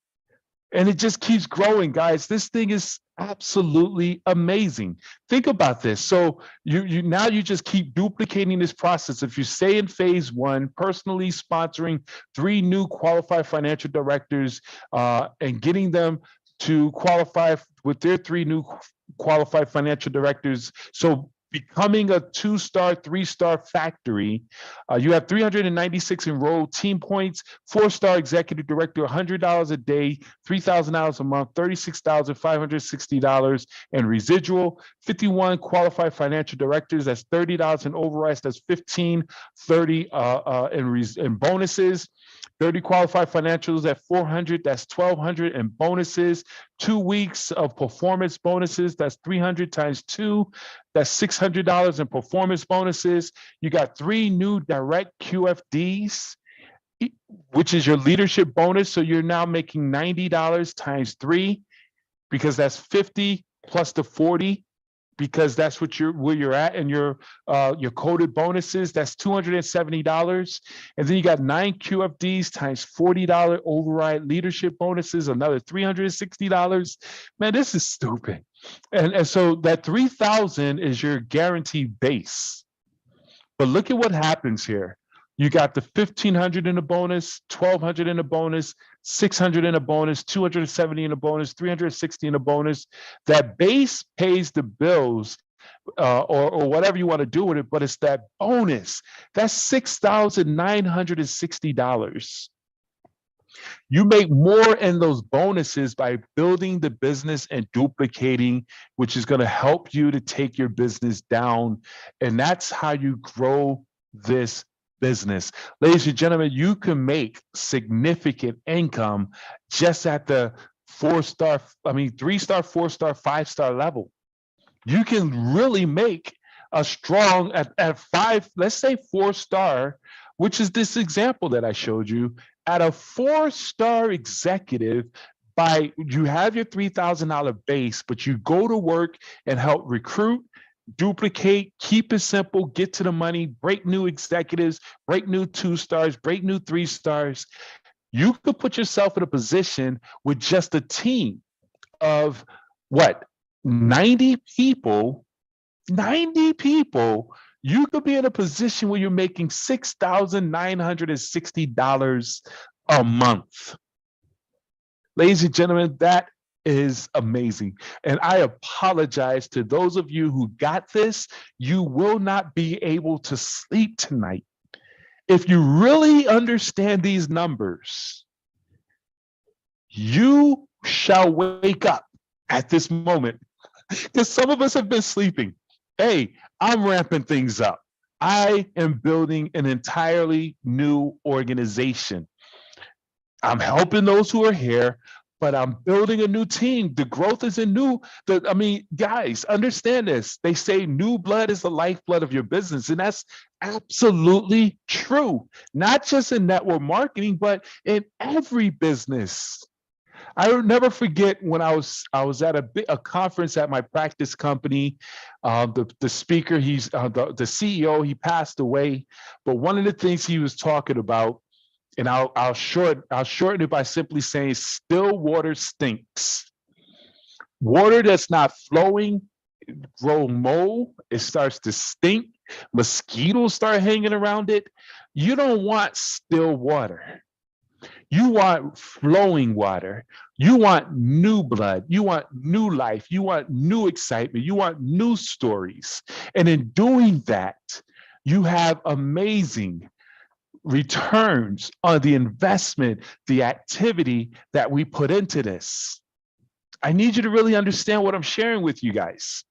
[SPEAKER 2] And it just keeps growing, guys. This thing is absolutely amazing. Think about this. So you now you just keep duplicating this process. If you say in phase 1, personally sponsoring 3 new qualified financial directors and getting them to qualify with their 3 new qualified financial directors. So becoming a 2-star, 3-star factory, you have 396 enrolled team points, 4-star executive director, $100 a day, $3,000 a month, $36,560 in residual, 51 qualified financial directors, that's $30 in overrides, that's $1,530 in bonuses. 30 qualified financials at $400, that's $1,200 in bonuses. 2 weeks of performance bonuses, that's 300 times 2, that's $600 in performance bonuses. You got 3 new direct QFDs, which is your leadership bonus. So you're now making $90 times 3, because that's 50 plus the 40, because that's what where you're at, and your coded bonuses, that's $270. And then you got 9 QFDs times $40 override leadership bonuses, another $360. Man, this is stupid. And so that 3,000 is your guaranteed base. But look at what happens here. You got the 1,500 in a bonus, 1,200 in a bonus, 600 in a bonus, 270 in a bonus, 360 in a bonus. That base pays the bills, or whatever you want to do with it, but it's that bonus. That's $6,960. You make more in those bonuses by building the business and duplicating, which is going to help you to take your business down. And that's how you grow this business. Ladies and gentlemen, you can make significant income just at the 3-star, 4-star, 5-star level. You can really make a strong at 5, let's say 4-star, which is this example that I showed you. At a 4-star executive, you have your $3,000 base, but you go to work and help recruit, duplicate, keep it simple, get to the money, break new executives, break new 2-stars, break new 3-stars. You could put yourself in a position with just a team of 90 people, you could be in a position where you're making $6,960 a month. Ladies and gentlemen, that is amazing. And I apologize to those of you who got this. You will not be able to sleep tonight. If you really understand these numbers, you shall wake up at this moment, because some of us have been sleeping. Hey, I'm ramping things up. I am building an entirely new organization. I'm helping those who are here, but I'm building a new team. The growth is in guys, understand this. They say new blood is the lifeblood of your business, and that's absolutely true. Not just in network marketing, but in every business. I will never forget when I was at a conference at my practice company. The speaker, he's the CEO, he passed away. But one of the things he was talking about, and I'll shorten it by simply saying, still water stinks. Water that's not flowing grow mold. It starts to stink. Mosquitoes start hanging around it. You don't want still water. You want flowing water. You want new blood. You want new life. You want new excitement. You want new stories. And in doing that, you have amazing returns on the investment, the activity that we put into this. I need you to really understand what I'm sharing with you guys.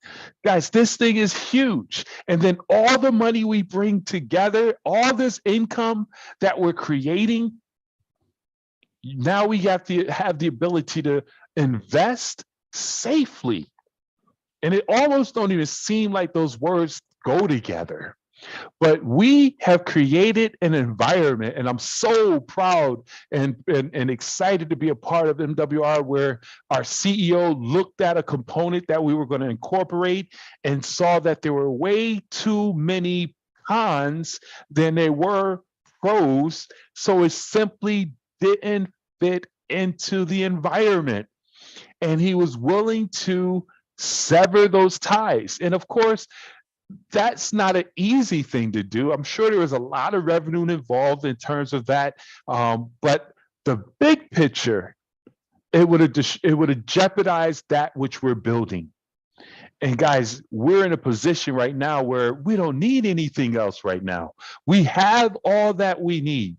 [SPEAKER 2] Guys, this thing is huge. And then all the money we bring together, all this income that we're creating, now we have to have the ability to invest safely. And it almost don't even seem like those words go together. But we have created an environment, and I'm so proud and excited to be a part of MWR, where our CEO looked at a component that we were going to incorporate and saw that there were way too many cons than there were pros. So it simply didn't fit into the environment. And he was willing to sever those ties. And of course, that's not an easy thing to do. I'm sure there was a lot of revenue involved in terms of that. But the big picture, it would have jeopardized that which we're building. And guys, we're in a position right now where we don't need anything else right now. We have all that we need.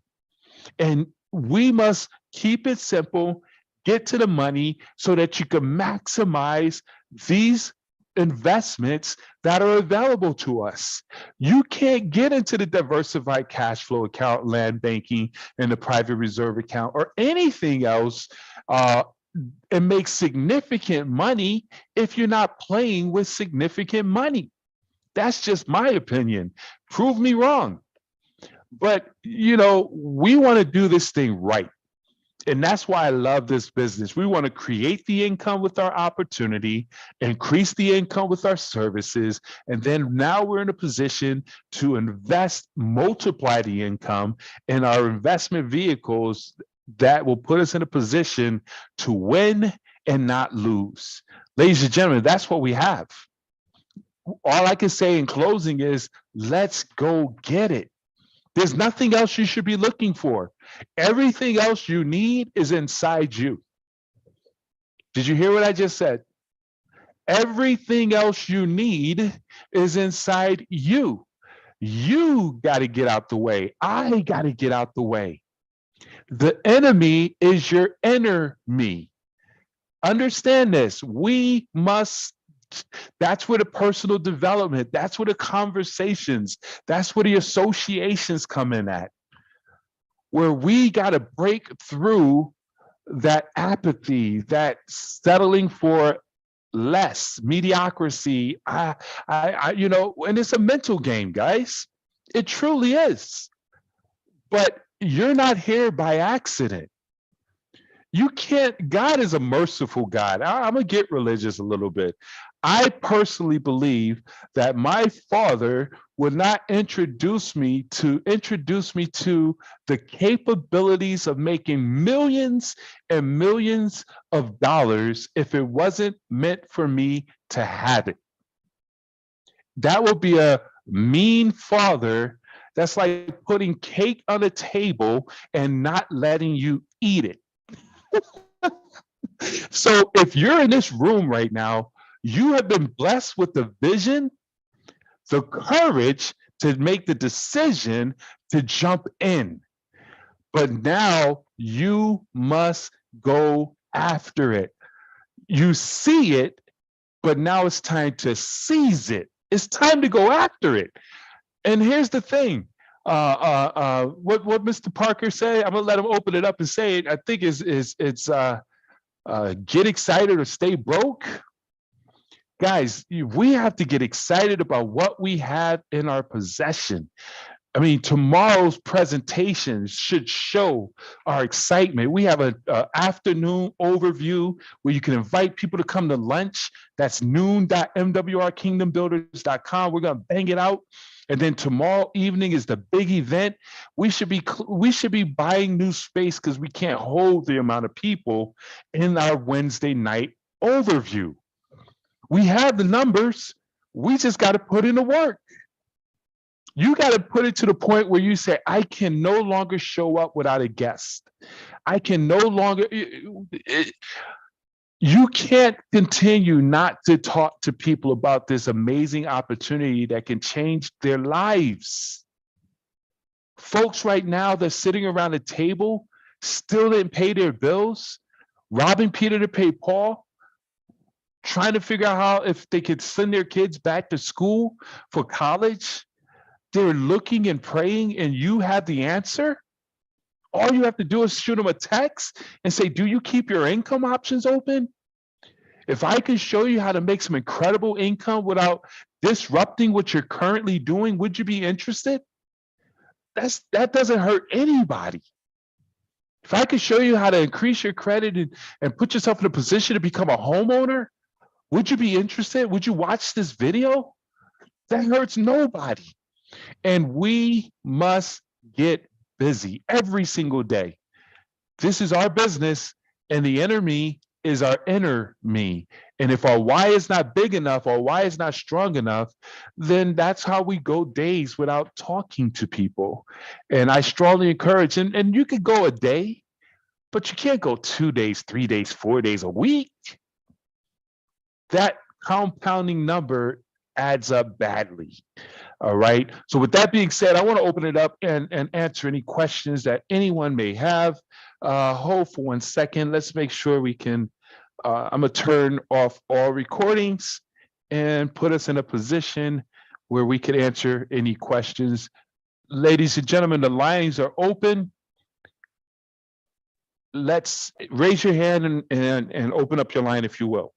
[SPEAKER 2] And we must keep it simple, get to the money so that you can maximize these investments that are available to us. You can't get into the diversified cash flow account, land banking, and the private reserve account or anything else and make significant money if you're not playing with significant money. That's just my opinion. Prove me wrong. But, we want to do this thing right. And that's why I love this business. We want to create the income with our opportunity, increase the income with our services, and then now we're in a position to invest, multiply the income in our investment vehicles that will put us in a position to win and not lose. Ladies and gentlemen, that's what we have. All I can say in closing is, let's go get it. There's nothing else you should be looking for. Everything else you need is inside you. Did you hear what I just said? Everything else you need is inside you. You got to get out the way. I got to get out the way. The enemy is your inner me. Understand this. We must, that's where the personal development, that's where the conversations, that's where the associations come in at. Where we got to break through that apathy, that settling for less, mediocrity. You know, and it's a mental game, guys. It truly is. But you're not here by accident. You can't, God is a merciful God. I'm gonna get religious a little bit. I personally believe that my father would not introduce me to the capabilities of making millions and millions of dollars if it wasn't meant for me to have it. That would be a mean father. That's like putting cake on a table and not letting you eat it. So if you're in this room right now, you have been blessed with the vision, the courage to make the decision to jump in. But now you must go after it. You see it, but now it's time to seize it. It's time to go after it. And here's the thing. What Mr. Parker say? I'm gonna let him open it up and say it. I think it's get excited or stay broke. Guys, we have to get excited about what we have in our possession. I mean, tomorrow's presentation should show our excitement. We have an afternoon overview where you can invite people to come to lunch. That's noon.mwrkingdombuilders.com. We're going to bang it out. And then tomorrow evening is the big event. We should be buying new space because we can't hold the amount of people in our Wednesday night overview. We have the numbers. We just got to put in the work. You got to put it to the point where you say, I can no longer show up without a guest. I can no longer, you can't continue not to talk to people about this amazing opportunity that can change their lives. Folks right now, they're sitting around a table, still didn't pay their bills, robbing Peter to pay Paul, trying to figure out how if they could send their kids back to school for college. They're looking and praying, and you have the answer. All you have to do is shoot them a text and say, do you keep your income options open? If I can show you how to make some incredible income without disrupting what you're currently doing, would you be interested? That doesn't hurt anybody. If I could show you how to increase your credit and put yourself in a position to become a homeowner, would you be interested? Would you watch this video? That hurts nobody. And we must get busy every single day. This is our business, and the inner me is our inner me. And if our why is not big enough, or why is not strong enough, then that's how we go days without talking to people. And I strongly encourage, and you could go a day, but you can't go 2 days, 3 days, 4 days, a week. That compounding number adds up badly. All right. So with that being said, I want to open it up and answer any questions that anyone may have. Hold for 1 second. Let's make sure we can, I'm going to turn off all recordings and put us in a position where we can answer any questions. Ladies and gentlemen, the lines are open. Let's raise your hand and open up your line if you will.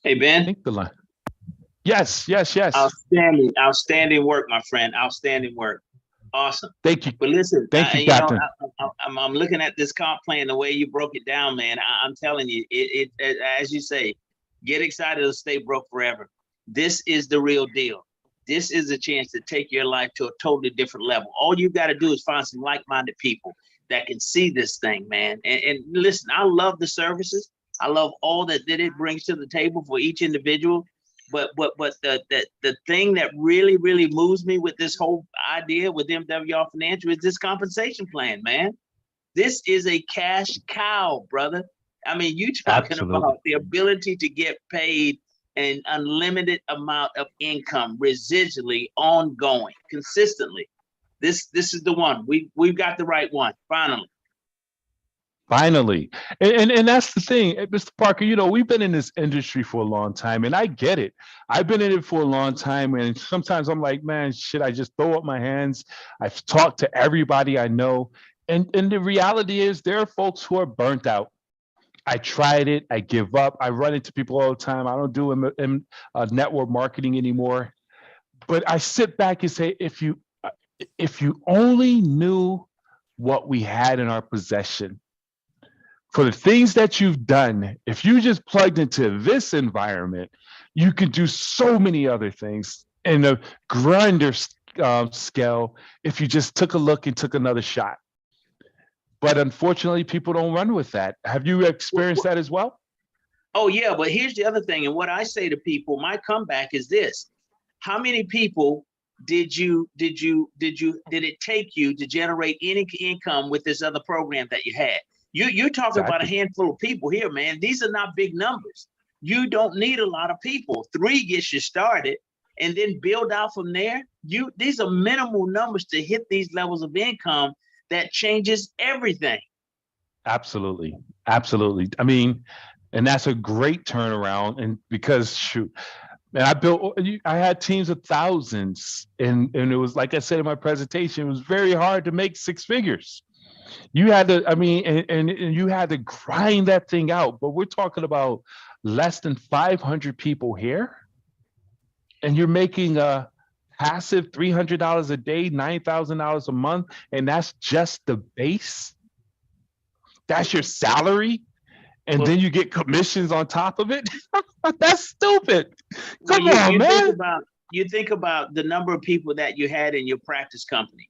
[SPEAKER 4] Hey,
[SPEAKER 2] I
[SPEAKER 4] Ben.
[SPEAKER 2] think the line. Yes.
[SPEAKER 4] Outstanding work, my friend. Outstanding work. Awesome.
[SPEAKER 2] Thank you.
[SPEAKER 4] But listen,
[SPEAKER 2] Thank you, Captain.
[SPEAKER 4] I'm looking at this comp plan, the way you broke it down, man. I'm telling you, it as you say, get excited or stay broke forever. This is the real deal. This is a chance to take your life to a totally different level. All you got to do is find some like-minded people that can see this thing, man. And listen, I love the services. I love all that it brings to the table for each individual. But the thing that really moves me with this whole idea with MWR Financial is this compensation plan, man. This is a cash cow, brother. I mean, you talking about the ability to get paid an unlimited amount of income residually, ongoing, consistently. This is the one. We've got the right one, finally.
[SPEAKER 2] Finally. And that's the thing, Mr. Parker, you know, we've been in this industry for a long time, and I get it. I've been in it for a long time, and sometimes I'm like, man, should I just throw up my hands? I've talked to everybody I know, and the reality is there are folks who are burnt out. I tried it, I give up. I run into people all the time. I don't do network marketing anymore. But I sit back and say, if you only knew what we had in our possession, for the things that you've done, if you just plugged into this environment, you could do so many other things in a grander scale if you just took a look and took another shot. But unfortunately, people don't run with that. Have you experienced that as well?
[SPEAKER 4] Oh, yeah. But here's the other thing. And what I say to people, my comeback is this. How many people did it take you to generate any income with this other program that you had? You're talking about a handful of people here, man. These are not big numbers. You don't need a lot of people. 3 gets you started, and then build out from there. These are minimal numbers to hit these levels of income that changes everything.
[SPEAKER 2] Absolutely. Absolutely. I mean, and that's a great turnaround. And because shoot, man, I had teams of thousands, and it was, like I said in my presentation, it was very hard to make 6 figures. You had to, I mean, and you had to grind that thing out. But we're talking about less than 500 people here, and you're making a passive $300 a day, $9,000 a month, and that's just the base. That's your salary, and then you get commissions on top of it. That's stupid. Come on, man.
[SPEAKER 4] You think about the number of people that you had in your practice company.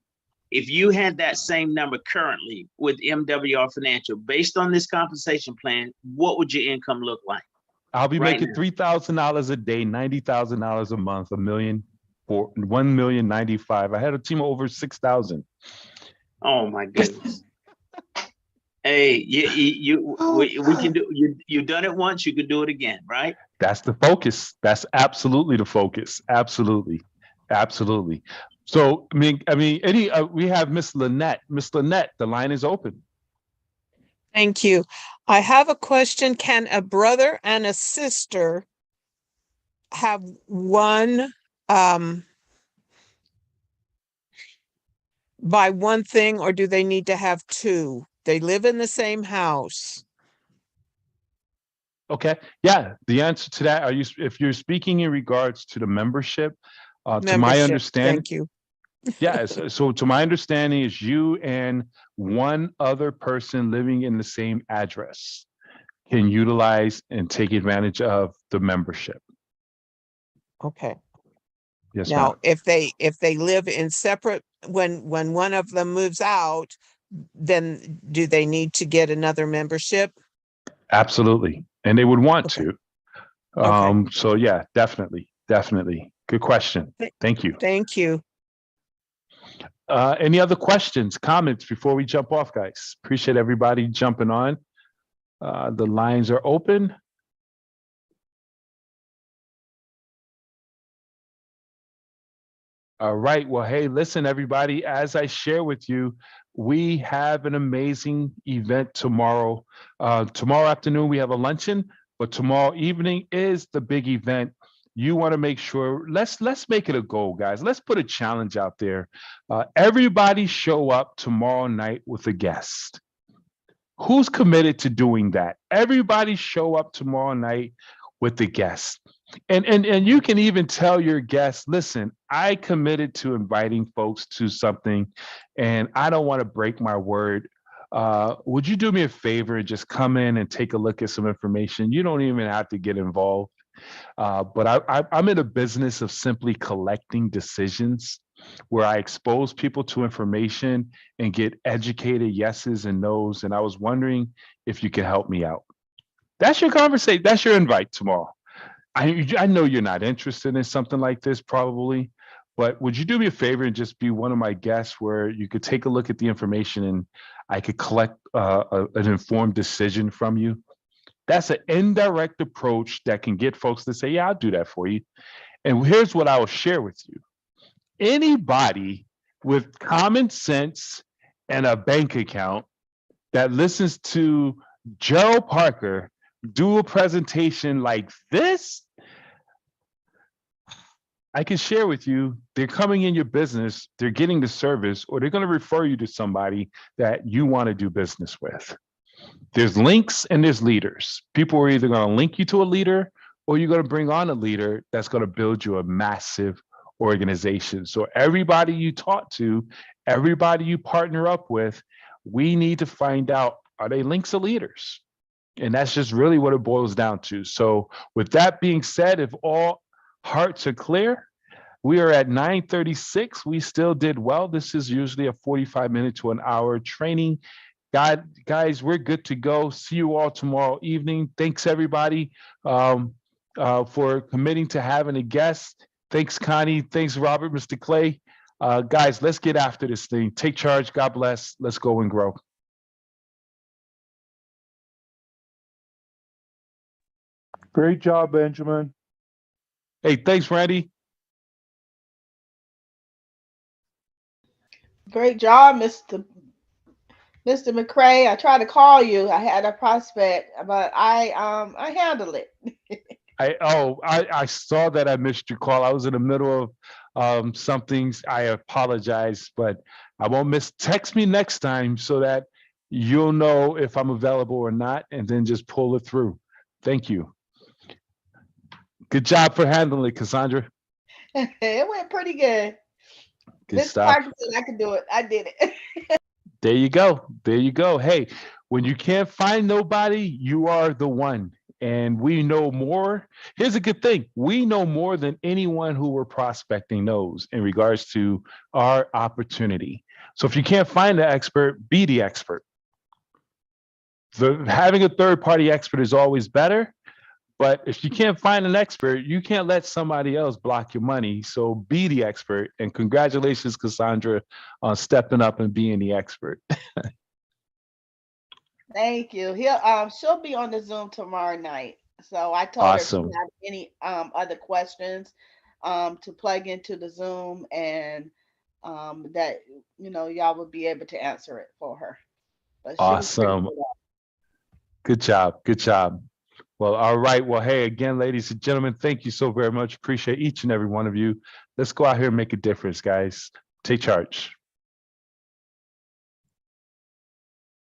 [SPEAKER 4] If you had that same number currently with MWR Financial, based on this compensation plan, what would your income look like?
[SPEAKER 2] I'll be making $3,000 a day, $90,000 a month, $1,095,000. I had a team of over 6,000.
[SPEAKER 4] Oh my goodness. Hey, we can do. You've done it once. You can do it again, right?
[SPEAKER 2] That's the focus. That's absolutely the focus. Absolutely. So, I mean, we have Miss Lynette. Miss Lynette, the line is open.
[SPEAKER 5] Thank you. I have a question. Can a brother and a sister have one, buy one thing, or do they need to have 2? They live in the same house.
[SPEAKER 2] Okay. Yeah. The answer to that, if you're speaking in regards to the membership, to my understanding,
[SPEAKER 5] thank you.
[SPEAKER 2] Yes. So to my understanding is you and one other person living in the same address can utilize and take advantage of the membership.
[SPEAKER 5] Okay.
[SPEAKER 2] Yes.
[SPEAKER 5] Now, if they live in separate, when one of them moves out, then do they need to get another membership?
[SPEAKER 2] Absolutely. And they would want
[SPEAKER 5] Okay.
[SPEAKER 2] to.
[SPEAKER 5] Okay.
[SPEAKER 2] So yeah, definitely. Good question. Thank you.
[SPEAKER 5] Thank you.
[SPEAKER 2] Any other questions, comments before we jump off, guys? Appreciate everybody jumping on. The lines are open. All right. Well, hey, listen, everybody, as I share with you, we have an amazing event tomorrow. Tomorrow afternoon, we have a luncheon, but tomorrow evening is the big event. You want to make sure, let's make it a goal, guys. Let's put a challenge out there. Everybody show up tomorrow night with a guest. Who's committed to doing that? Everybody show up tomorrow night with the guest. And you can even tell your guests, listen, I committed to inviting folks to something, and I don't want to break my word. Would you do me a favor and just come in and take a look at some information? You don't even have to get involved. But I'm in a business of simply collecting decisions where I expose people to information and get educated yeses and nos. And I was wondering if you could help me out. That's your conversation. That's your invite tomorrow. I know you're not interested in something like this probably, but would you do me a favor and just be one of my guests where you could take a look at the information and I could collect an informed decision from you? That's an indirect approach that can get folks to say, yeah, I'll do that for you. And here's what I will share with you. Anybody with common sense and a bank account that listens to Gerald Parker do a presentation like this, I can share with you, they're coming in your business, they're getting the service, or they're going to refer you to somebody that you want to do business with. There's links and there's leaders. People are either going to link you to a leader or you're going to bring on a leader that's going to build you a massive organization. So everybody you talk to, everybody you partner up with, we need to find out, are they links or leaders? And that's just really what it boils down to. So with that being said, if all hearts are clear, we are at 9:36. We still did well. This is usually a 45-minute to an hour training. Guys, we're good to go. See you all tomorrow evening. Thanks everybody for committing to having a guest. Thanks, Connie. Thanks, Robert, Mr. Clay. Guys, let's get after this thing. Take charge. God bless. Let's go and grow.
[SPEAKER 6] Great job, Benjamin.
[SPEAKER 2] Hey, thanks, Randy.
[SPEAKER 7] Great job, Mr. McCray. I tried to call you. I had a prospect, but I handled it.
[SPEAKER 2] I saw that I missed your call. I was in the middle of some things. I apologize, but I won't miss. Text me next time so that you'll know if I'm available or not, and then just pull it through. Thank you. Good job for handling it, Cassandra.
[SPEAKER 7] It went pretty good.
[SPEAKER 2] Good
[SPEAKER 7] Mr.
[SPEAKER 2] stuff.
[SPEAKER 7] Parker said I could do it. I did it.
[SPEAKER 2] There you go. There you go. Hey, when you can't find nobody, you are the one. And we know more. Here's a good thing. We know more than anyone who we're prospecting knows in regards to our opportunity. So if you can't find the expert, be the expert. Having a third-party expert is always better. But if you can't find an expert, you can't let somebody else block your money. So be the expert. And congratulations, Cassandra, on stepping up and being the expert.
[SPEAKER 7] Thank you. She'll be on the Zoom tomorrow night. So I told
[SPEAKER 2] Awesome.
[SPEAKER 7] her if you have any other questions to plug into the Zoom, and that y'all will be able to answer it for her. But she was pretty
[SPEAKER 2] Awesome.
[SPEAKER 7] good at it.
[SPEAKER 2] Good job. Good job. Well, all right. Well, hey, again, ladies and gentlemen, thank you so very much. Appreciate each and every one of you. Let's go out here and make a difference, guys. Take charge.